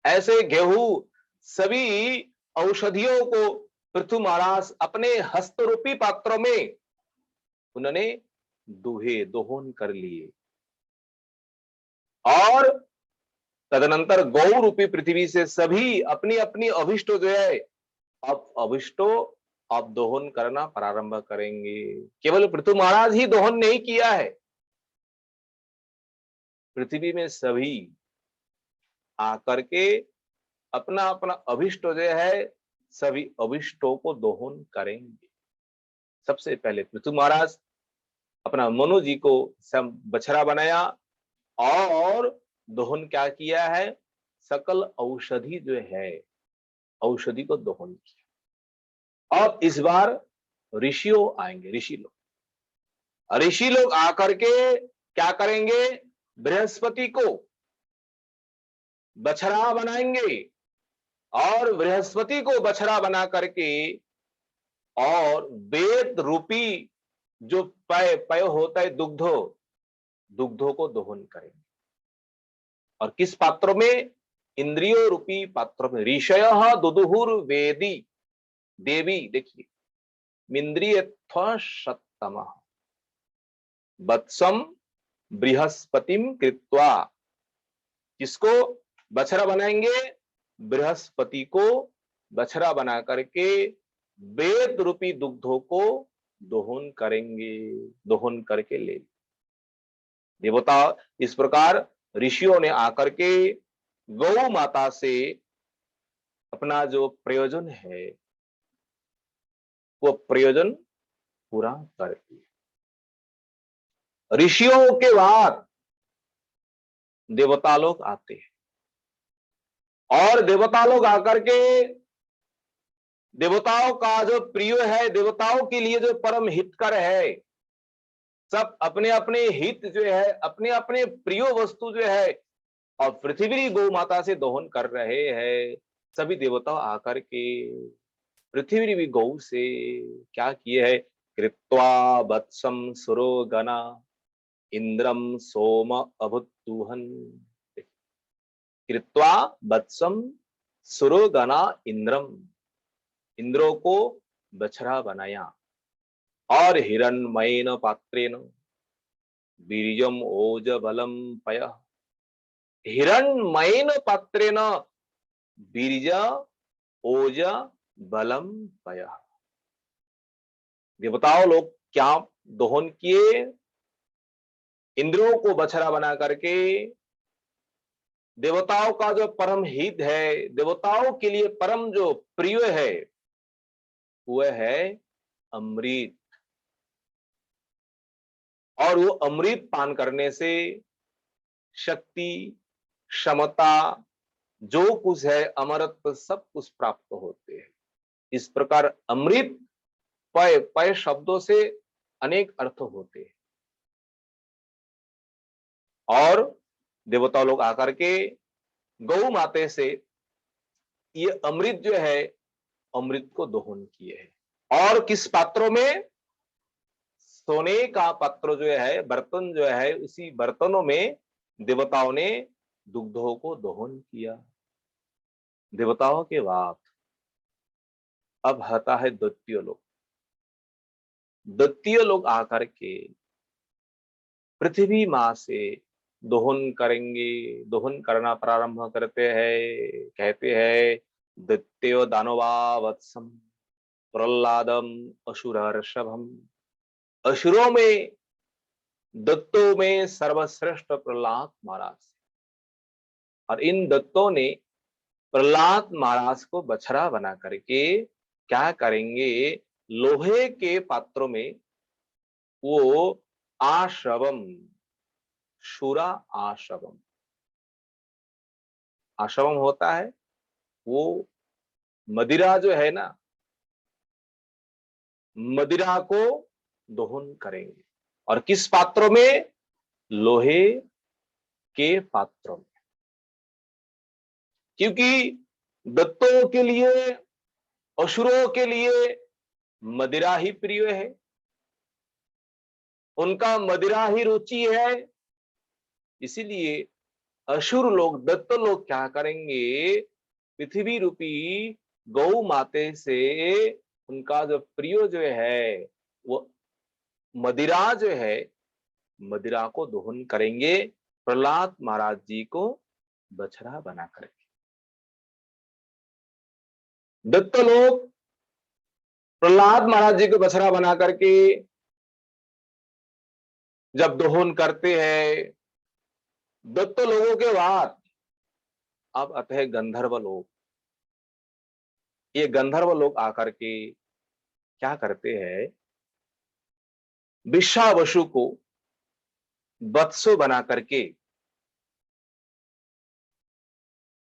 Speaker 2: ऐसे गेहूं, सभी औषधियों को पृथु महाराज अपने हस्तरूपी पात्रों में उन्होंने दुहे, दोहन कर लिए। और तदनंतर गौ रूपी पृथ्वी से सभी अपनी अपनी अभिष्टो जो है, अब अभिष्टो अब दोहन करना प्रारंभ करेंगे। केवल पृथु महाराज ही दोहन नहीं किया है, पृथ्वी में सभी आकर के अपना अपना अभिष्ट जो है, सभी अभिष्टों को दोहन करेंगे। सबसे पहले पृथु महाराज अपना मनु जी को बछड़ा बनाया और दोहन क्या किया है? सकल औषधि जो है, औषधि को दोहन किया। अब इस बार ऋषियों आएंगे, ऋषि लोग, ऋषि लोग आकर के क्या करेंगे? बृहस्पति को बछड़ा बनाएंगे और बृहस्पति को बछड़ा बना करके और वेद रूपी जो पय होता है, दुग्धों को दोहन करेंगे। और किस पात्रों में? इंद्रियों रूपी पात्रों में। ऋषयः दुदुहुर वेदी देवी, देखिए, मिंद्रिय सत्तम वत्सम बृहस्पतिम कृत्वा, किसको बछड़ा बनाएंगे? बृहस्पति को बछड़ा बना करके वेद रूपी दुग्धों को दोहन करेंगे, दोहन करके ले। देवता इस प्रकार ऋषियों ने आकर के गौ माता से अपना जो प्रयोजन है वो प्रयोजन पूरा कर दिए। ऋषियों के बाद देवता लोग आते हैं और देवता लोग आकर के देवताओं का जो प्रिय है, देवताओं के लिए जो परम हितकर है, सब अपने अपने हित जो है, अपने अपने प्रिय वस्तु जो है और पृथ्वी गौ माता से दोहन कर रहे हैं। सभी देवता आकर के पृथ्वी भी गौ से क्या किए है? कृत्वा वत्सम सुरो गना इंद्रम सोम अभुतुहन। कृत्वा वत्सम सुरो गना इंद्रम, इंद्रों को बछड़ा बनाया और हिरण्मयेन पात्रेण वीर्यम ओज बलम पय। हिरण्मयेन पात्रेण वीर्य ओज बलम पय। देवताओं लोग क्या दोहन किए? इंद्रों को बछड़ा बना करके देवताओं का जो परम हित है, देवताओं के लिए परम जो प्रिय है वह है अमृत। और वो अमृत पान करने से शक्ति, क्षमता, जो कुछ है अमरत्व सब कुछ प्राप्त होते हैं। इस प्रकार अमृत पय, पय शब्दों से अनेक अर्थ होते हैं। और देवता लोग आकर के गौ माते से ये अमृत जो है अमृत को दोहन किए हैं। और किस पात्रों में? सोने का पात्र जो है, बर्तन जो है, उसी बर्तनों में देवताओं ने दुग्धों को दोहन किया। देवताओं के बाद अब आता है दैत्य लोग। दैत्य लोग आकर के पृथ्वी मां से दोहन करेंगे, दोहन करना प्रारंभ करते हैं। कहते हैं दैत्यो दानवा वत्सम प्रहलादम असुरर्षभम। असुरों में, दत्तों में सर्वश्रेष्ठ प्रहलाद महाराज। और इन दत्तों ने प्रहलाद महाराज को बछड़ा बना करके क्या करेंगे? लोहे के पात्रों में वो आशवम, शुरा आशवम, आशवम होता है वो मदिरा जो है ना, मदिरा को दोहन करेंगे। और किस पात्रों में? लोहे के पात्रों में। क्योंकि दत्तों के लिए, असुरों के लिए मदिरा ही प्रिय है, उनका मदिरा ही रुचि है। इसीलिए असुर लोग, दत्त लोग क्या करेंगे? पृथ्वी रूपी गौ माते से उनका जो प्रिय जो है वो मदिरा जो है, मदिरा को दोहन करेंगे प्रहलाद महाराज जी को बछड़ा बना करके। दत्त लोग प्रहलाद महाराज जी को बछड़ा बना करके जब दोहन करते हैं, दत्त लोगों के बाद अब आते हैं गंधर्व लोग। ये गंधर्व लोग आकर के क्या करते हैं? विश्वावसु को वत्सो बना करके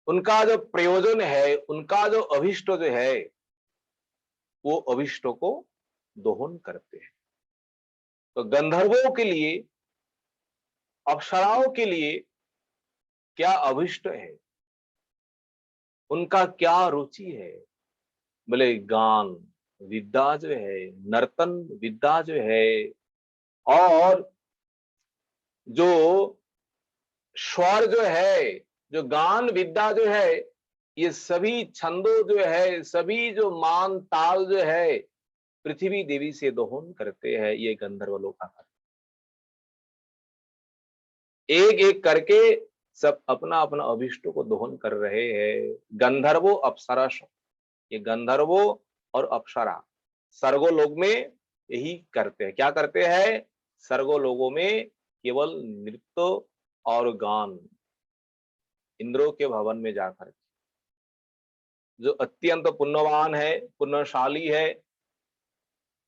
Speaker 2: उनका जो प्रयोजन है, उनका जो अभिष्ट जो है वो अभिष्टों को दोहन करते हैं। तो गंधर्वों के लिए, अप्सराओं के लिए क्या अभिष्ट है, उनका क्या रुचि है? बोले गान विद्या जो है, नर्तन विद्या जो है, और जो स्वर जो है, जो गान विद्या जो है, ये सभी छंदों जो है, सभी जो मान ताल जो है पृथ्वी देवी से दोहन करते हैं ये गंधर्व लोग आकर। एक एक करके सब अपना अपना अभिष्टों को दोहन कर रहे हैं। गंधर्वो अप्सरा, ये गंधर्वो और अप्सरा सर्गो लोग में यही करते हैं। क्या करते हैं? सर्गो लोगों में केवल नृत्य और गान, इंद्रों के भवन में जाकर, जो अत्यंत पुण्यवान है, पुण्यशाली है,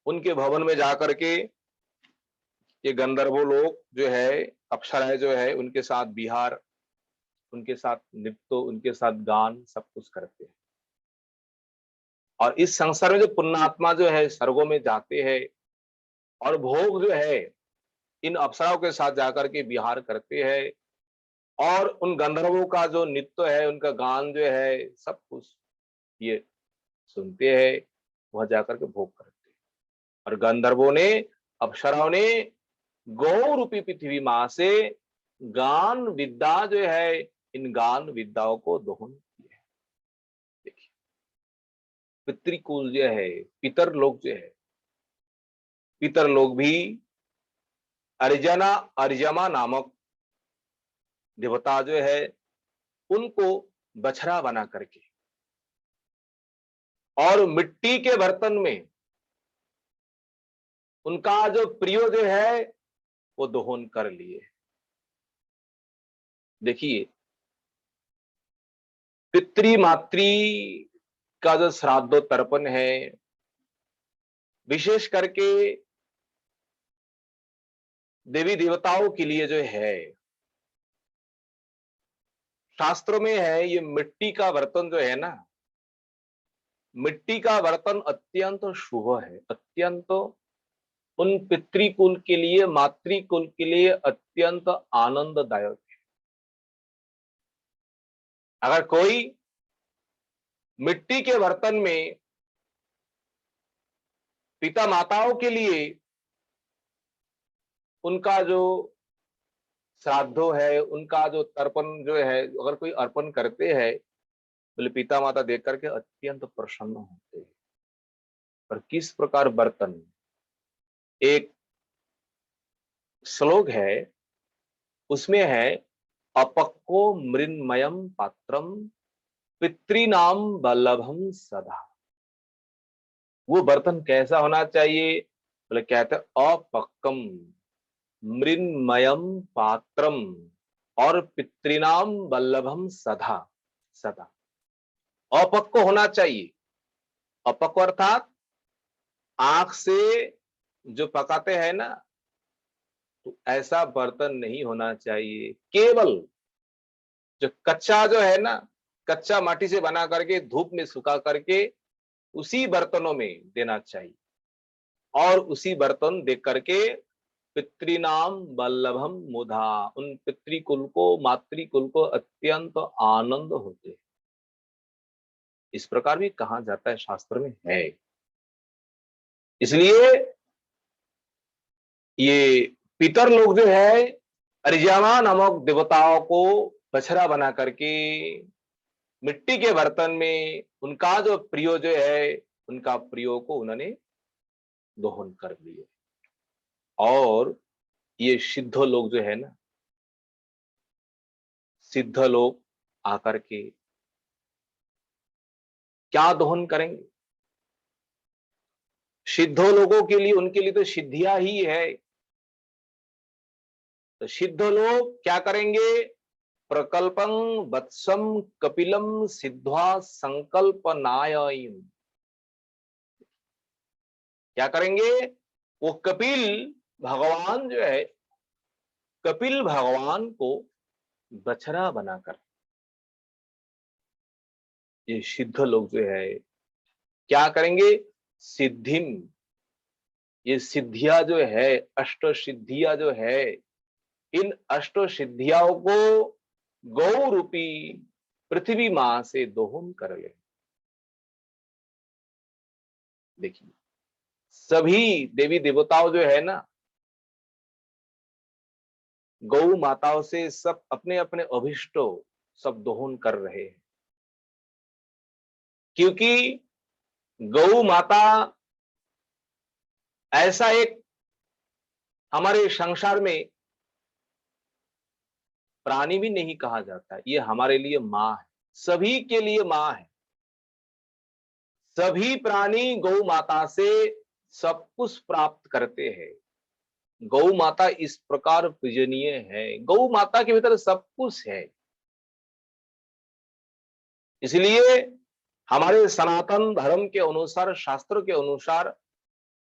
Speaker 2: उनके भवन में जाकर के ये गंधर्वो लोग जो है, अप्सराएं जो है, उनके साथ विहार, उनके साथ नृत्य, उनके साथ गान, सब कुछ करते हैं। और इस संसार में जो पुण्यात्मा जो है स्वर्गों में जाते हैं और भोग जो है इन अप्सराओं के साथ जाकर के विहार करते हैं, और उन गंधर्वों का जो नृत्य है, उनका गान जो है, सब कुछ ये सुनते हैं, वह जाकर के भोग करते हैं। और गंधर्वों ने, अप्सराओं ने गौ रूपी पृथ्वी मां से गान विद्या जो है, इन गान विद्याओं को दोहन किया है। देखिए, पितृकुल जो है, पितर लोग जो है, पितर लोग भी अर्जमा नामक देवता जो है, उनको बछड़ा बना करके और मिट्टी के बर्तन में उनका जो प्रिय जो है वो दोहन कर लिए। देखिए, पितृ मातृ का जो श्राद्धो तर्पण है, विशेष करके देवी देवताओं के लिए जो है, शास्त्रों में है, ये मिट्टी का बर्तन जो है ना, मिट्टी का बर्तन अत्यंत शुभ है, अत्यंत उन पितृकुल के लिए, मातृकुल के लिए अत्यंत आनंददायक है। अगर कोई मिट्टी के बर्तन में पिता माताओं के लिए उनका जो श्राद्धो है, उनका जो तर्पण जो है, अगर कोई अर्पण करते हैं, तो पिता माता देख करके अत्यंत प्रसन्न होते हैं। और किस प्रकार बर्तन, एक श्लोक है, उसमें है अपक्को मृन्मयम पात्रम पितृनाम वल्लभम सदा। वो बर्तन कैसा होना चाहिए? बोले, कहते अपक्कम मृन्मयम पात्रम और पितृनाम वल्लभम सदा, सदा अपक्व होना चाहिए। अपक्व अर्थात आंख से जो पकाते हैं ना, तो ऐसा बर्तन नहीं होना चाहिए। केवल जो कच्चा जो है ना, कच्चा माटी से बना करके धूप में सुखा करके उसी बर्तनों में देना चाहिए, और उसी बर्तन देख करके पितृनाम वल्लभम मुधा, उन पितृकुल को, मातृकुल को अत्यंत आनंद होते। इस प्रकार भी कहा जाता है, शास्त्र में है। इसलिए ये पितर लोग जो है, अर्यमा नामक देवताओं को बछड़ा बना करके मिट्टी के बर्तन में उनका जो प्रिय जो है, उनका प्रिय को उन्होंने दोहन कर लिए। और ये सिद्ध लोग जो है ना, सिद्ध लोग आकर के क्या दोहन करेंगे? सिद्ध लोगों के लिए, उनके लिए तो सिद्धियां ही है। तो सिद्ध लोग क्या करेंगे? प्रकल्पं वत्सम कपिलम सिद्ध्वा संकल्पनायम। क्या करेंगे? वो कपिल भगवान जो है, कपिल भगवान को बछड़ा बनाकर, ये सिद्ध लोग जो है क्या करेंगे? सिद्धिम, ये सिद्धियां जो है, अष्ट सिद्धियां जो है, इन अष्ट सिद्धियाओं को गौ रूपी पृथ्वी मां से दोहन कर ले। देखिए, सभी देवी देवताओं जो है ना, गौ माताओं से सब अपने अपने अभिष्टों सब दोहन कर रहे हैं, क्योंकि गौ माता ऐसा एक हमारे संसार में प्राणी भी नहीं कहा जाता, ये हमारे लिए माँ है, सभी के लिए माँ है। सभी प्राणी गौ माता से सब कुछ प्राप्त करते हैं। गौ माता इस प्रकार पूजनीय है, गौ माता के भीतर सब कुछ है। इसलिए हमारे सनातन धर्म के अनुसार, शास्त्र के अनुसार,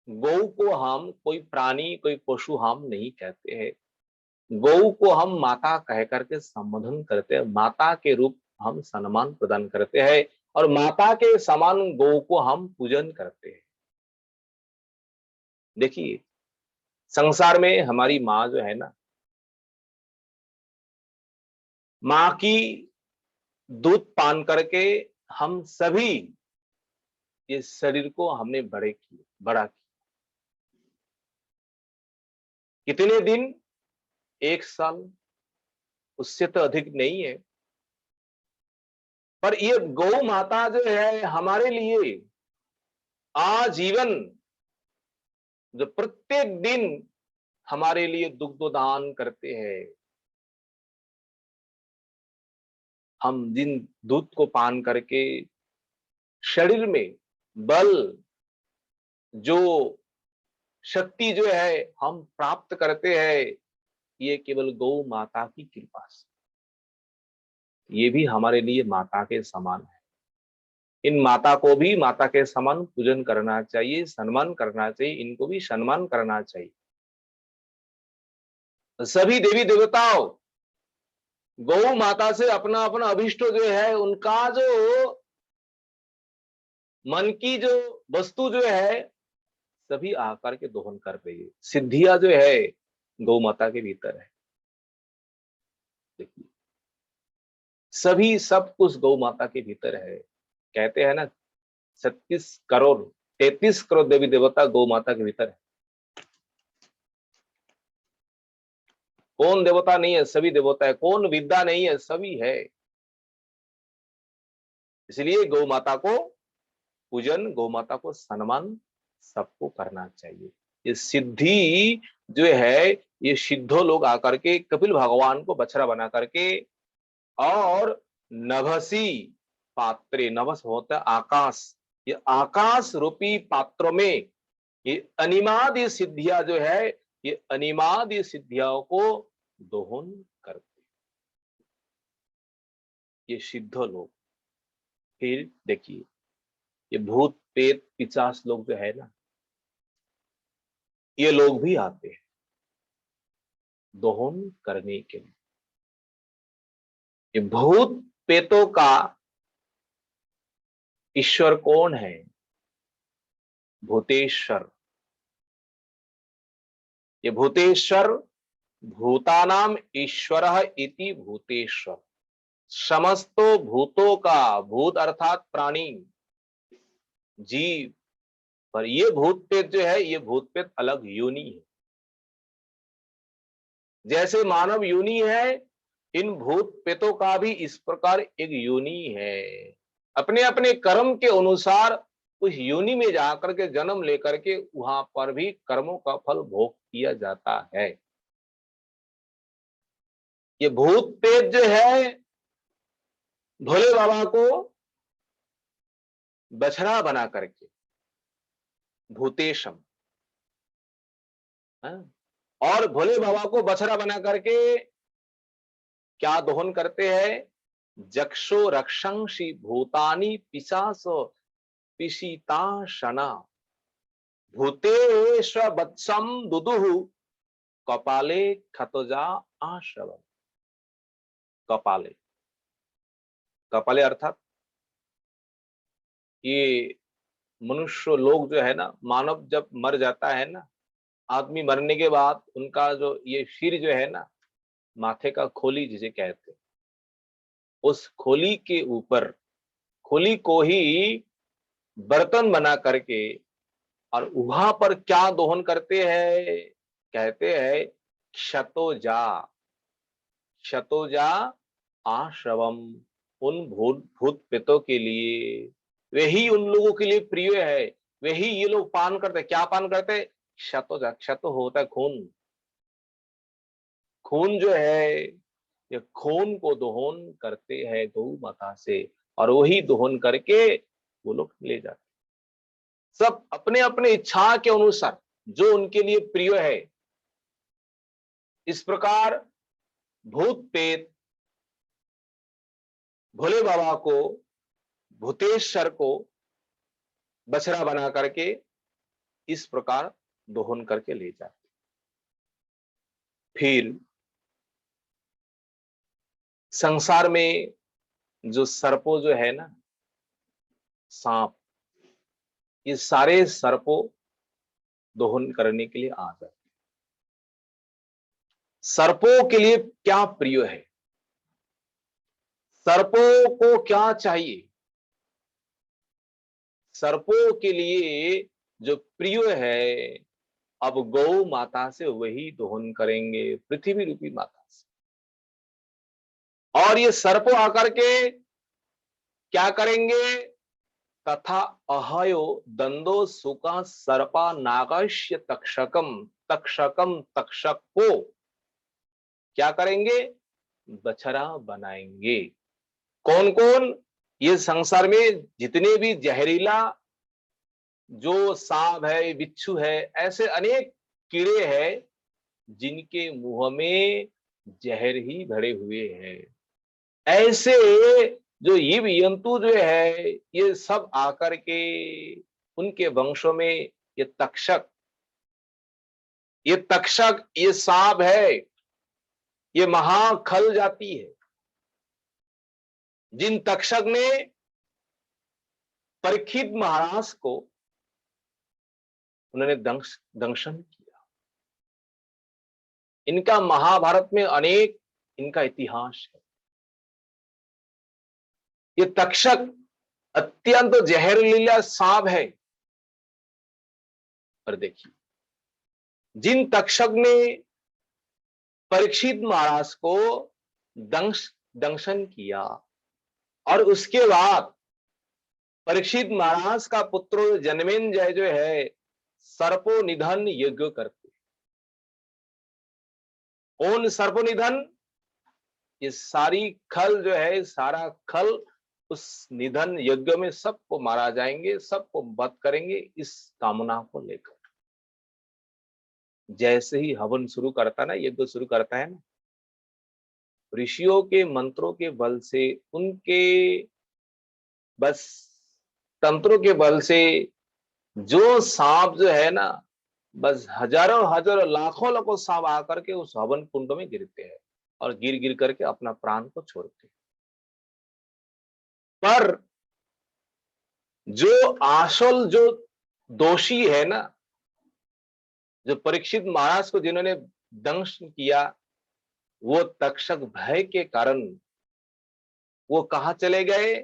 Speaker 2: गौ को हम कोई प्राणी, कोई पशु हम नहीं कहते हैं। गौ को हम माता कह करके संबोधन करते हैं, माता के रूप हम सम्मान प्रदान करते हैं और माता के समान गौ को हम पूजन करते हैं। देखिए, संसार में हमारी माँ जो है ना, माँ की दूध पान करके हम सभी इस शरीर को हमने बड़ा किया। कितने दिन? 1 साल, उससे तो अधिक नहीं है। पर ये गौ माता जो है हमारे लिए आजीवन, जो प्रत्येक दिन हमारे लिए दुग्धदान करते हैं। हम जिन दूध को पान करके शरीर में बल, जो शक्ति जो है हम प्राप्त करते हैं, ये केवल गौ माता की कृपा से। ये भी हमारे लिए माता के समान है। इन माता को भी माता के समान पूजन करना चाहिए, सम्मान करना चाहिए, इनको भी सम्मान करना चाहिए। सभी देवी देवताओं गौ माता से अपना अपना अभिष्ट जो है, उनका जो मन की जो वस्तु जो है, सभी आकर के दोहन कर रही है। सिद्धियां जो है गौ माता के भीतर है। देखिए, सभी सब कुछ गौ माता के भीतर है। कहते हैं ना, 36 करोड़ 33 करोड़ देवी देवता गौ माता के भीतर है। कौन देवता नहीं है? सभी देवता है। कौन विद्या नहीं है? सभी है। इसलिए गौ माता को पूजन, गौ माता को सम्मान सबको करना चाहिए। ये सिद्धि जो है, ये सिद्धो लोग आकर के कपिल भगवान को बछड़ा बना करके और नभसी पात्रे, नभस होता है आकाश, ये आकाश रूपी पात्रों में ये अनिमादि सिद्धियां जो है, ये अनिमादि सिद्धियों को दोहन करते, ये सिद्ध लोग। फिर देखिए, ये भूत प्रेत पिशाच लोग जो है ना, ये लोग भी आते हैं दोहन करने के लिए। ये भूत प्रेतों का ईश्वर कौन है? भूतेश्वर। ये भूतेश्वर भूतानाम ईश्वरः इति भूतेश्वर। समस्तो भूतों का, भूत अर्थात प्राणी, जीव। पर ये भूत प्रेत जो है, ये भूत प्रेत अलग योनि है। जैसे मानव योनि है, इन भूत प्रेतों का भी इस प्रकार एक योनि है। अपने अपने कर्म के अनुसार उस योनि में जाकर के जन्म लेकर के वहां पर भी कर्मों का फल भोग किया जाता है। ये भूत प्रेत जो है, भोले बाबा को बछड़ा बना करके, भूतेशम, और भोले बाबा को बछड़ा बना करके क्या दोहन करते हैं? जक्षो रक्षंसी भूतानी पिशासो पिशिताशना भूतेश वत्सम दुदुहु कपाले खतोजा आश्रव। कपाले, कपाले अर्थात ये मनुष्य लोग जो है ना, मानव जब मर जाता है ना, आदमी मरने के बाद उनका जो ये सिर जो है ना, माथे का खोली जिसे कहते हैं, उस खोली के ऊपर, खोली को ही बर्तन बना करके और वहां पर क्या दोहन करते हैं? कहते हैं क्षतोजा, क्षतोजा आश्रवम। उन भूत भूत प्रेतों के लिए, वही उन लोगों के लिए प्रिय है, वही ये लोग पान करते। क्या पान करते? क्षतोजा, क्षत होता है खून। खून जो है ये खून को दोहन करते हैं गौ माता से, और वही दोहन करके वो लोग ले जाते। सब अपने अपने इच्छा के अनुसार जो उनके लिए प्रिय है, इस प्रकार भूत पेत भोले बाबा को, भूतेश्वर को बछड़ा बना करके इस प्रकार दोहन करके ले जाते। फिर संसार में जो सर्पों जो है ना, सांप, ये सारे सर्पों दोहन करने के लिए आ जाते। सर्पों के लिए क्या प्रिय है, सर्पों को क्या चाहिए? सर्पों के लिए जो प्रिय है, अब गौ माता से वही दोहन करेंगे, पृथ्वी रूपी माता से। और ये सर्प आकर के क्या करेंगे? तथा अहयो दंदो सुका सर्पा नागश्य तक्षकम, तक्षकम तक्षक को क्या करेंगे? बछड़ा बनाएंगे। कौन कौन? ये संसार में जितने भी जहरीला जो सांप है, बिच्छू है, ऐसे अनेक कीड़े हैं जिनके मुंह में जहर ही भरे हुए हैं, ऐसे जो जीव जंतु जो है, ये सब आकर के उनके वंशों में ये तक्षक, ये सांप है, ये महाखल जाती है। जिन तक्षक ने परीक्षित महाराज को उन्होंने दंशन किया, इनका महाभारत में अनेक इनका इतिहास है। ये तक्षक अत्यंत जहरीला सांप है। और देखिए, जिन तक्षक ने परीक्षित महाराज को दंशन किया, और उसके बाद परीक्षित महाराज का पुत्र जन्मेंजय जो है सर्पो निधन यज्ञ करते। कौन सर्पो निधन? ये सारी खल जो है, सारा खल उस निधन यज्ञ में सबको मारा जाएंगे, सबको वध करेंगे, इस कामना को लेकर। जैसे ही हवन शुरू करता ना, यज्ञ शुरू करता है ना, ऋषियों के मंत्रों के बल से, उनके बस तंत्रों के बल से जो सांप जो है ना, बस हजारों हजारों लाखों लाखों सांप आकर के उस हवन कुंड में गिरते हैं और गिर गिर करके अपना प्राण को छोड़ते हैं। पर जो आसल जो दोषी है ना, जो परीक्षित महाराज को जिन्होंने दंशन किया, वो तक्षक भय के कारण वो कहां चले गए?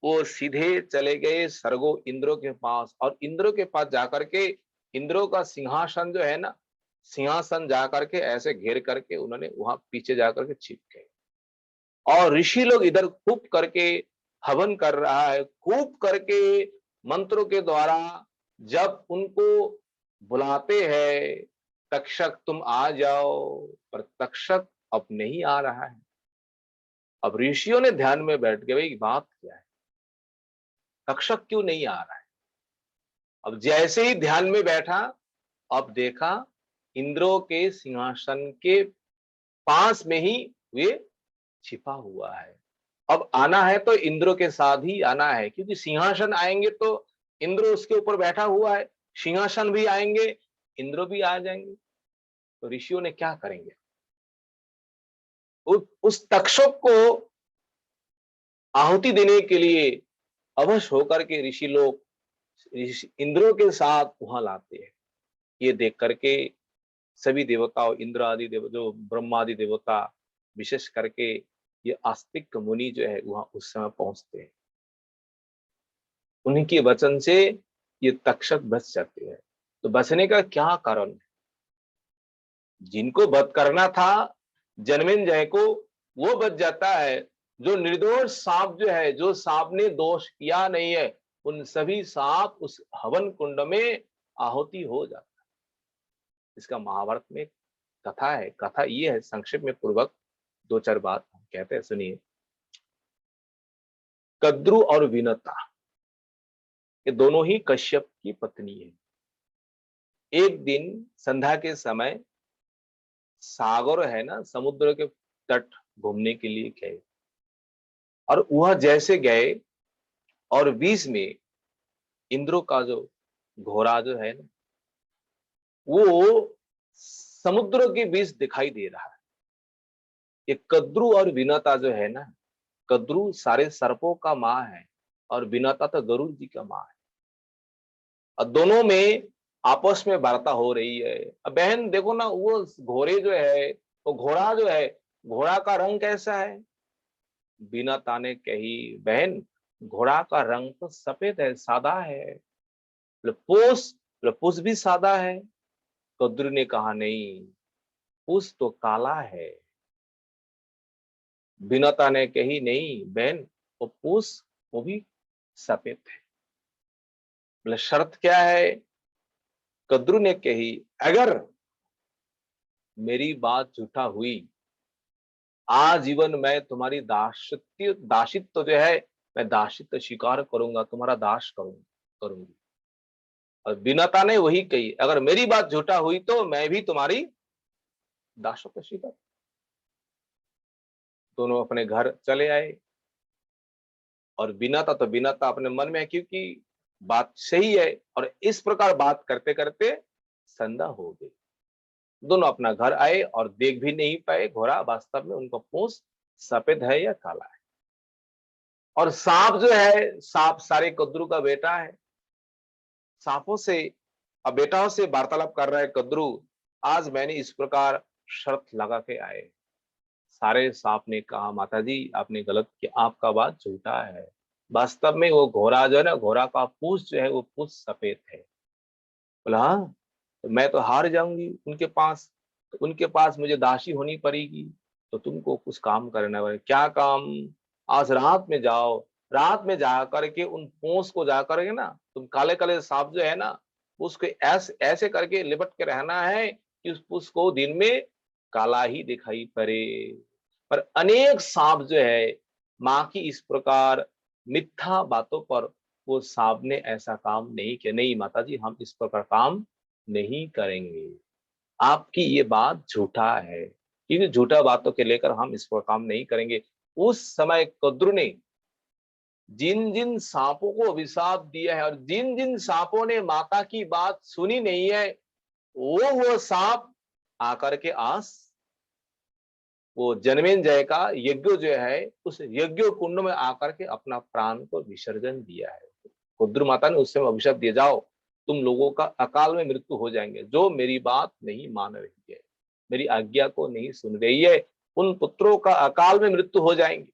Speaker 2: वो सीधे चले गए सर्गो इंद्रो के पास, और इंद्रो के पास जाकर के इंद्रो का सिंहासन जो है ना, सिंहासन जाकर के ऐसे घेर करके उन्होंने वहां पीछे जाकर के छिप गए। और ऋषि लोग इधर खूब करके हवन कर रहा है, खूब करके मंत्रों के द्वारा जब उनको बुलाते हैं, तक्षक तुम आ जाओ, पर तक्षक अब नहीं आ रहा है। अब ऋषियों ने ध्यान में बैठ के, भाई बात क्या है, तक्षक क्यों नहीं आ रहा है? अब जैसे ही ध्यान में बैठा, अब देखा इंद्रो के सिंहासन के पास में ही वे छिपा हुआ है। अब आना है तो इंद्र के साथ ही आना है, क्योंकि सिंहासन आएंगे तो इंद्र उसके ऊपर बैठा हुआ है, सिंहासन भी आएंगे, इंद्र भी आ जाएंगे। तो ऋषियों ने क्या करेंगे? उस तक्षक को आहुति देने के लिए अवश्य होकर के ऋषि लोग इंद्रों के साथ वहां लाते हैं। ये देख करके सभी देवताओं, इंद्र आदि देव, जो ब्रह्मा आदि देवता, विशेष करके ये आस्तिक मुनि जो है वहां उस समय पहुंचते हैं। उन्हीं के वचन से ये तक्षक बच जाते हैं। तो बचने का क्या कारण है? जिनको वध करना था जन्मेंजय को, वो बच जाता है। जो निर्दोष सांप जो है, जो सांप ने दोष किया नहीं है, उन सभी सांप उस हवन कुंड में आहुति हो जाता है। इसका महाभारत में कथा है। कथा ये है, संक्षेप में पूर्वक दो चार बात हम कहते हैं, सुनिए। कद्रु और विनता ये दोनों ही कश्यप की पत्नी है। एक दिन संध्या के समय सागर है ना, समुद्र के तट घूमने के लिए गए, और वह जैसे गए और बीच में इंद्र का जो घोड़ा जो है ना, वो समुद्र के बीच दिखाई दे रहा है। ये कद्रु और विनता जो है ना, कद्रु सारे सर्पों का माँ है और विनता तो गरुड़ जी का माँ है, और दोनों में आपस में वार्ता हो रही है। अब बहन देखो ना, वो घोड़े जो है, वो घोड़ा जो है, घोड़ा का रंग कैसा है? विनता ने कही, बहन घोड़ा का रंग तो सफेद है, सादा है। पूछ भी सादा है। कद्रु ने कहा, नहीं, पूछ तो काला है। विनता ने कही, नहीं बहन, वो पूछ वो भी सफेद है। बोले शर्त क्या है? कद्रु ने कही, अगर मेरी बात झूठा हुई, आजीवन मैं तुम्हारी दासित्व जो है, मैं दासित्व स्वीकार करूंगा, तुम्हारा दास करूंगी। और विनता ने वही कही, अगर मेरी बात झूठा हुई तो मैं भी तुम्हारी दासत्व स्वीकार। दोनों अपने घर चले आए, और विनता अपने मन में, क्योंकि बात सही है, और इस प्रकार बात करते करते संध्या हो गई। दोनों अपना घर आए और देख भी नहीं पाए घोड़ा वास्तव में उनको पूंछ सफेद है या काला है। और सांप जो है, सांप सारे कद्रु का बेटा है। सांपों से अब बेटाओं से वार्तालाप कर रहा है कद्रु, आज मैंने इस प्रकार शर्त लगा के आए। सारे सांप ने कहा, माता जी आपने गलत किया, आपका बात झूठा है। वास्तव में वो घोड़ा जो है ना, घोड़ा का पूंछ जो है वो पूंछ सफेद है। बोला हाँ, तो मैं तो हार जाऊंगी उनके पास, तो उनके पास मुझे दासी होनी पड़ेगी। तो तुमको कुछ काम करना है। क्या काम? आज रात में जाओ, रात में जा करके उन पूंछ को जा करके ना, तुम काले काले सांप जो है ना, उसको ऐसे ऐसे करके लिपट के रहना है कि उस पूंछ को दिन में काला ही दिखाई पड़े। पर अनेक सांप जो है, माँ की इस प्रकार मिथ्या बातों पर वो सांप ने ऐसा काम नहीं किया। नहीं माता जी, हम इस प्रकार काम नहीं करेंगे, आपकी ये बात झूठा है, क्योंकि झूठा बातों के लेकर हम इस पर काम नहीं करेंगे। उस समय कद्रु ने जिन जिन सांपों को अभिशाप दिया है, और जिन जिन सांपों ने माता की बात सुनी नहीं है, वो सांप आकर के आस वो जन्मेंजय का यज्ञ जो है, उस यज्ञ कुंड में आकर के अपना प्राण को विसर्जन दिया है। कद्रु माता ने उस समय अभिशाप दिया, जाओ तुम लोगों का अकाल में मृत्यु हो जाएंगे, जो मेरी बात नहीं मान रही है, मेरी आज्ञा को नहीं सुन रही है, उन पुत्रों का अकाल में मृत्यु हो जाएंगे।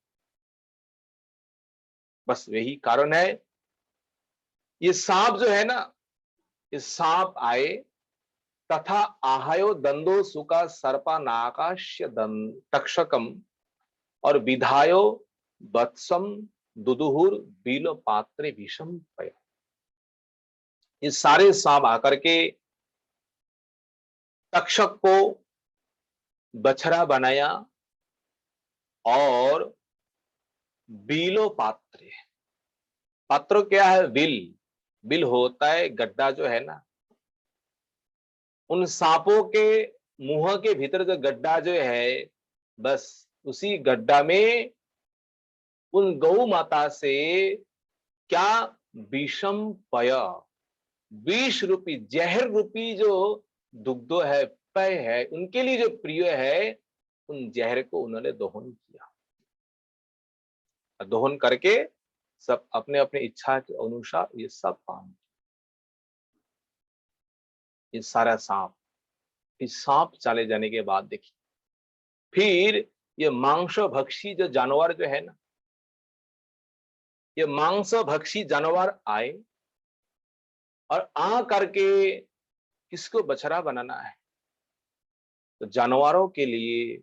Speaker 2: बस यही कारण है। ये सांप जो है ना, ये सांप आए, तथा आहायो दंडो सुका सर्पा नाकाश्य तक्षकम, और विधायो वत्सम दुदुहुर बीलो पात्रे भीषम पया। ये सारे सांप आकर के तक्षक को बछड़ा बनाया, और बीलो पात्र, पात्र क्या है? बिल। बिल होता है गड्ढा जो है ना, उन सांपों के मुंह के भीतर जो गड्ढा जो है, बस उसी गड्ढा में उन गौ माता से क्या विषम पय, 20 रूपी जहर रूपी जो दुग्धो है, पय है, उनके लिए जो प्रिय है, उन जहर को उन्होंने दोहन किया। दोहन करके सब अपने अपने इच्छा के अनुसार ये सब काम, ये सारा सांप, इस सांप चले जाने के बाद देखिए, फिर ये मांस भक्षी जो जानवर जो है ना, ये मांस भक्षी जानवर आए, और आ करके किसको बछड़ा बनाना है? तो जानवरों के लिए,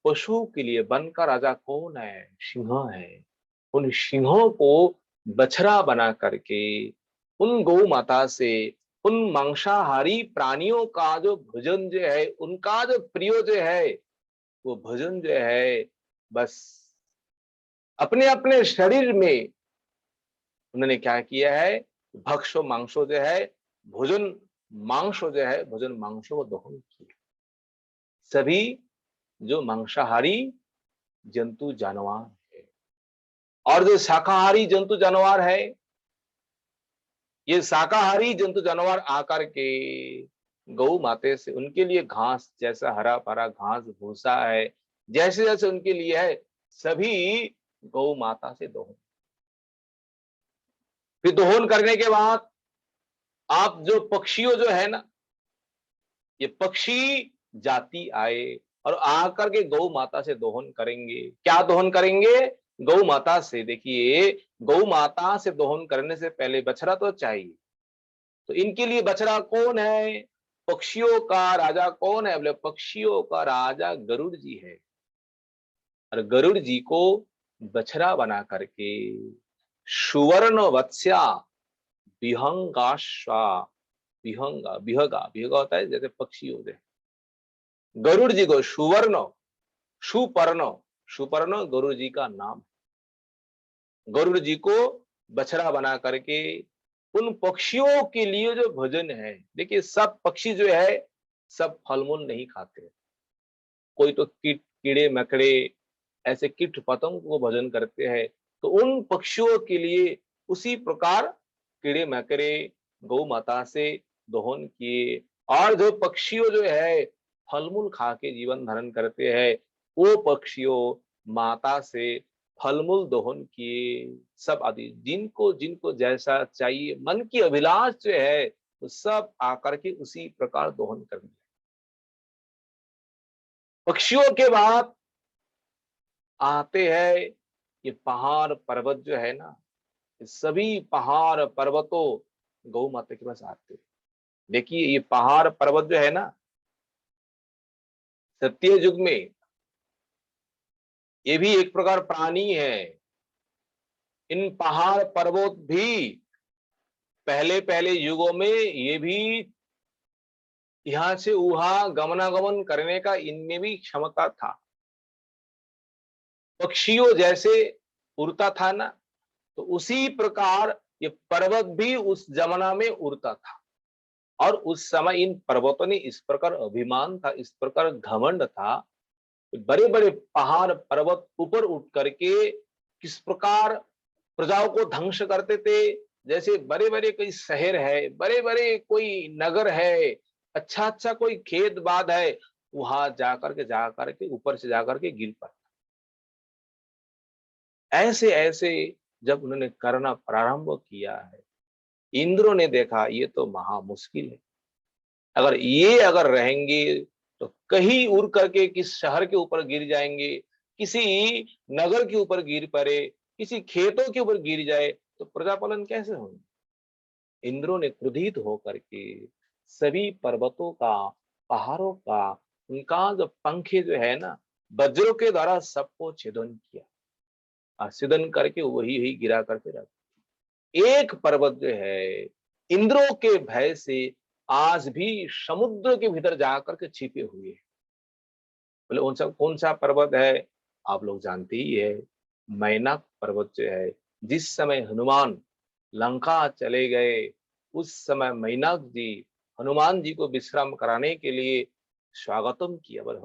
Speaker 2: पशु के लिए वन का राजा कौन है? सिंह है। उन सिंहों को बछड़ा बना करके उन गौ माता से, उन मांसाहारी प्राणियों का जो भोजन जो है, उनका जो प्रिय जो है, वो भोजन जो है बस अपने अपने शरीर में उन्होंने क्या किया है, भक्षो मांसो जो है, भोजन मांसो जो है, भोजन मांसो को दहन किया। सभी जो मांसाहारी जंतु जानवर है और जो शाकाहारी जंतु जानवर है, ये शाकाहारी जंतु जानवर आकर के गौ माते से उनके लिए घास जैसा हरा भरा घास भूसा है, जैसे जैसे उनके लिए है, सभी गौ माता से दोहन। फिर दोहन करने के बाद आप जो पक्षियों जो है ना, ये पक्षी जाति आए और आकर के गौ माता से दोहन करेंगे। क्या दोहन करेंगे? गौ माता से। देखिए, गौ माता से दोहन करने से पहले बछड़ा तो चाहिए, तो इनके लिए बछड़ा कौन है? पक्षियों का राजा कौन है? बोले पक्षियों का राजा गरुड़ जी है। और गरुड़ जी को बछड़ा बना करके सुवर्ण वत्स्या विहंगाश्वा, विहंगा विहगा विहगा होता है जैसे पक्षी होते हैं। गरुड़ जी को सुवर्ण, सुपर्ण, सुपर्ण गरुड़ जी का नाम। गरुड़ जी को बछड़ा बना करके उन पक्षियों के लिए जो भोजन है, देखिए सब पक्षी जो है सब फलमूल नहीं खाते, कोई तो कीड़े मकड़े ऐसे कीट पतंग को भोजन करते हैं। तो उन पक्षियों के लिए उसी प्रकार कीड़े मकड़े गौ माता से दोहन किए। और जो पक्षियों जो है फलमूल खा के जीवन धारण करते हैं, वो पक्षियों माता से फलमूल दोहन किए। सब आदि जिनको जिनको जैसा चाहिए, मन की अभिलाष जो है तो सब आकर के उसी प्रकार दोहन करने। पक्षियों के बाद आते हैं ये पहाड़ पर्वत जो है ना, सभी पहाड़ पर्वतों गौ माता के पास आते हैं। देखिए ये पहाड़ पर्वत जो है ना, सत्य युग में ये भी एक प्रकार प्राणी है। इन पहाड़ पर्वत भी पहले पहले युगों में ये भी यहां से वहां गमनागमन करने का इनमें भी क्षमता था। पक्षियों जैसे उड़ता था ना, तो उसी प्रकार ये पर्वत भी उस जमाना में उड़ता था। और उस समय इन पर्वतों ने इस प्रकार अभिमान था, इस प्रकार घमंड था, बड़े बड़े पहाड़ पर्वत ऊपर उठ करके किस प्रकार प्रजाओं को ध्वंस करते थे। जैसे बड़े बड़े कोई शहर है, बड़े बड़े कोई नगर है, अच्छा अच्छा कोई खेत बाद है, वहां जाकर के ऊपर से जाकर के गिर पड़ता। ऐसे ऐसे जब उन्होंने करना प्रारंभ किया है, इंद्रों ने देखा ये तो महा मुश्किल है, अगर रहेंगे तो कहीं उड़ करके किस शहर के ऊपर गिर जाएंगे, किसी नगर के ऊपर गिर पड़े, किसी खेतों के ऊपर गिर जाए तो प्रजापालन कैसे होंगे। इंद्रों ने क्रोधित होकर के सभी पर्वतों का, पहाड़ों का, उनका जो पंखे जो है ना, वज्रों के द्वारा सबको छेदन किया, छेदन करके वही ही गिरा करके रख। एक पर्वत जो है इंद्रों के भय से आज भी समुद्र के भीतर जाकर के छिपे हुए हैं। बोले कौन सा पर्वत है? आप लोग जानते ही है, मैनाक पर्वत जो है। जिस समय हनुमान लंका चले गए, उस समय मैनाक जी हनुमान जी को विश्राम कराने के लिए स्वागतम किया। बोले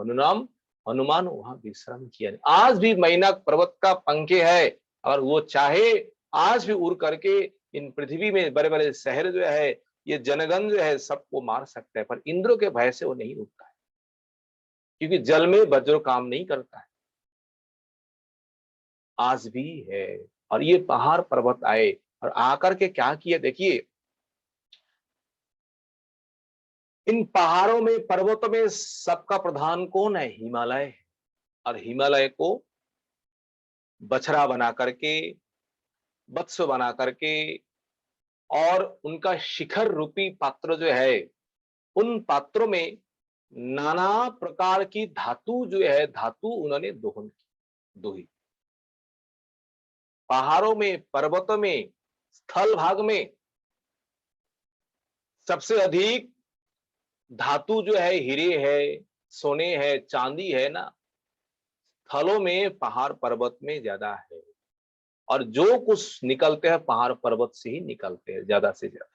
Speaker 2: हनुमान वहां विश्राम किया। आज भी मैनाक पर्वत का पंखे है, और वो चाहे आज भी उड़ करके इन पृथ्वी में बड़े बड़े शहर जो है, ये जनगण जो है सबको मार सकता है, पर इंद्रों के भय से वो नहीं उठता है, क्योंकि जल में वज्र काम नहीं करता है। आज भी है। और ये पहाड़ पर्वत आए और आकर के क्या किया, देखिए इन पहाड़ों में पर्वतों में सबका प्रधान कौन है? हिमालय। और हिमालय को बछड़ा बना करके, वत्स बना करके, और उनका शिखर रूपी पात्र जो है, उन पात्रों में नाना प्रकार की धातु जो है, धातु उन्होंने दोहन की, दोही। पहाड़ों में, पर्वतों में, स्थल भाग में सबसे अधिक धातु जो है हीरे है, सोने है, चांदी है ना, थलों में पहाड़ पर्वत में ज्यादा है, और जो कुछ निकलते हैं पहाड़ पर्वत से ही निकलते हैं ज्यादा से ज्यादा।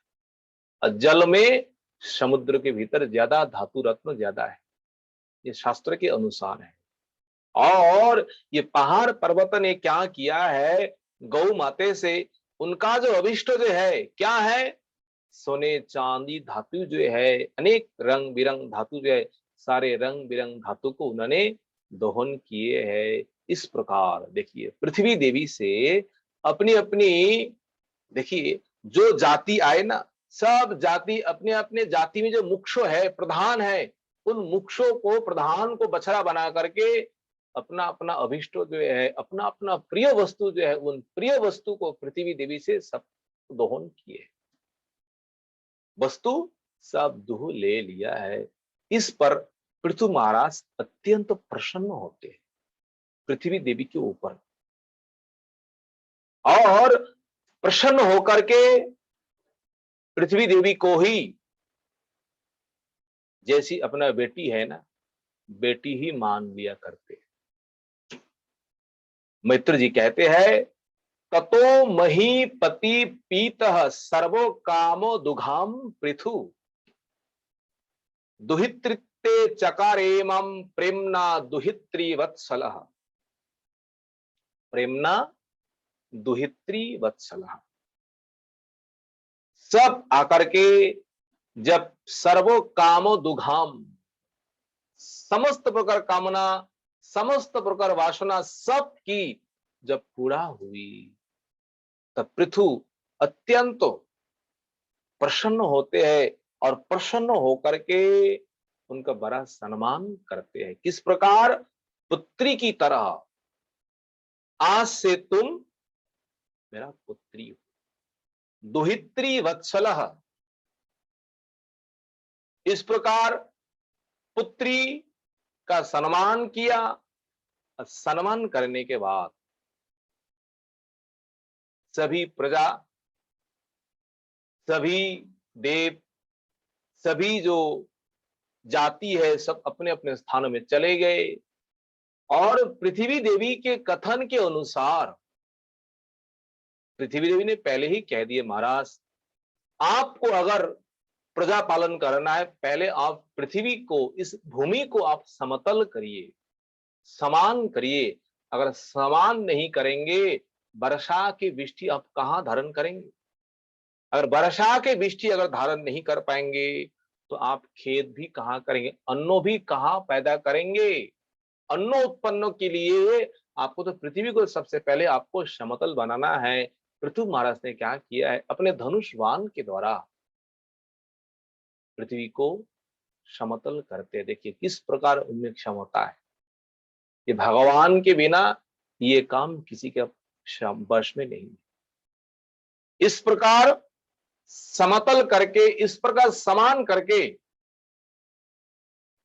Speaker 2: और जल में समुद्र के भीतर ज्यादा धातु रत्न ज्यादा है, ये शास्त्र के अनुसार है। और ये पहाड़ पर्वत ने क्या किया है, गौ माते से उनका जो अभिष्ट जो है क्या है, सोने चांदी धातु जो है, अनेक रंग बिरंग धातु जो है, सारे रंग बिरंग धातु को उन्होंने दोहन किए हैं। इस प्रकार देखिए पृथ्वी देवी से अपनी अपनी, देखिए जो जाति आए ना, सब जाति अपने अपने जाति में जो मुक्षो है, प्रधान है, उन मुक्षों को, प्रधान को बछड़ा बना करके अपना अपना अभिष्ट जो है, अपना अपना प्रिय वस्तु जो है, उन प्रिय वस्तु को पृथ्वी देवी से सब दोहन किए, वस्तु सब दुह ले लिया है। इस पर पृथु महाराज अत्यंत प्रसन्न होते हैं पृथ्वी देवी के ऊपर, और प्रसन्न होकर के पृथ्वी देवी को ही जैसी अपना बेटी है ना, बेटी ही मान लिया करते। मित्र जी कहते हैं, ततो महीपति पीतः सर्वो कामो दुघाम पृथु दुहित्रिते चकारेमं प्रेमना दुहित्री वत्सलः, प्रेमना दुहित्री वत्सलः। सब आकर के जब सर्वो कामो दुघाम, समस्त प्रकार कामना, समस्त प्रकार वासना सब की जब पूरा हुई, तब पृथु अत्यंत प्रसन्न होते हैं, और प्रसन्न होकर के उनका बड़ा सम्मान करते हैं। किस प्रकार, पुत्री की तरह, आज से तुम मेरा पुत्री हो, दुहित्री वत्सलः। इस प्रकार पुत्री का सम्मान किया, और सम्मान करने के बाद सभी प्रजा, सभी देव, सभी जो जाति है, सब अपने अपने स्थानों में चले गए। और पृथ्वी देवी के कथन के अनुसार पृथ्वी देवी ने पहले ही कह दिए, महाराज आपको अगर प्रजा पालन करना है, पहले आप पृथ्वी को, इस भूमि को आप समतल करिए, समान करिए। अगर समान नहीं करेंगे, वर्षा की वृष्टि आप कहां धारण करेंगे? अगर वर्षा के वृष्टि अगर धारण नहीं कर पाएंगे, तो आप खेत भी कहां करेंगे, अन्न भी कहां पैदा करेंगे? अन्न उत्पन्न के लिए आपको तो पृथ्वी को सबसे पहले आपको समतल बनाना है। पृथ्वी महाराज ने क्या किया है, अपने धनुष बाण के द्वारा पृथ्वी को समतल करते। देखिए किस प्रकार उनमें क्षमता है, ये भगवान के बिना ये काम किसी के वश में नहीं। इस प्रकार समतल करके, इस प्रकार समान करके,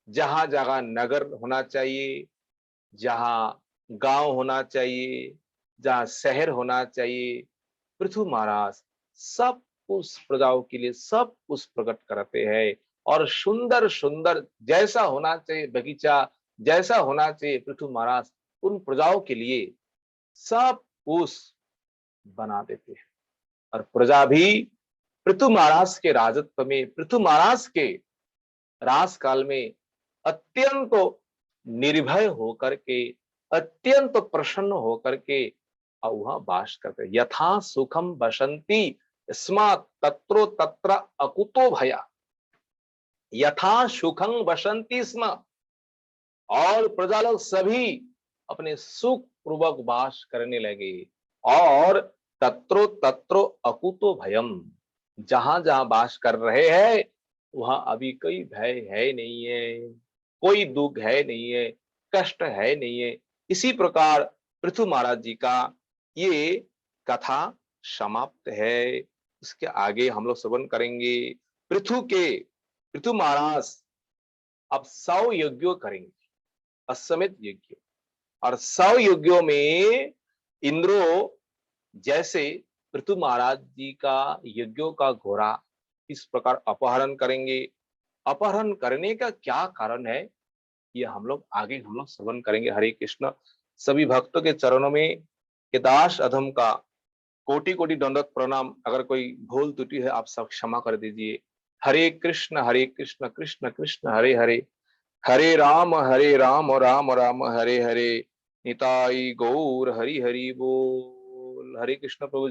Speaker 2: जहां जहां नगर होना चाहिए, जहां गांव होना चाहिए, जहां शहर होना चाहिए, पृथ्वी महाराज सब उस प्रजाओं के लिए सब कुछ प्रकट करते हैं। और सुंदर सुंदर जैसा होना चाहिए बगीचा, जैसा होना चाहिए, पृथ्वी महाराज उन प्रजाओं के लिए सब कुछ बना देते हैं। और प्रजा भी पृथ्वी महाराज के राजत्व में, पृथ्वी महाराज के राज काल में अत्यंत निर्भय होकर के, अत्यंत प्रसन्न होकर के वहां वास करते। यथा सुखम बसंती स्मात् तत्रो तत्र अकुतो भया, यथा सुखं बसंती स्म। और प्रजा लोग सभी अपने सुख पूर्वक वास करने लगे। और तत्रो तत्रो अकुतो भयम, जहां जहां वास कर रहे हैं वहां अभी कोई भय है नहीं है, कोई दुख है नहीं है, कष्ट है नहीं है। इसी प्रकार पृथ्वी महाराज जी का ये कथा समाप्त है। इसके आगे हम लोग श्रवण करेंगे। पृथ्वी महाराज अब 100 यज्ञ करेंगे, अश्वमेध यज्ञ। और 100 यज्ञों में इंद्रो जैसे पृथ्वी महाराज जी का यज्ञों का घोड़ा इस प्रकार अपहरण करेंगे। अपहरण करने का क्या कारण है, ये हम लोग आगे हम लोग श्रवण करेंगे। हरे कृष्ण। सभी भक्तों के चरणों में के दास अधम का कोटि कोटि दंडवत प्रणाम। अगर कोई भूल त्रुटि है आप सब क्षमा कर दीजिए। हरे कृष्ण कृष्ण कृष्ण हरे हरे, हरे राम और राम राम हरे हरे। निताई गौर हरि हरि बोल। हरे कृष्ण प्रभु।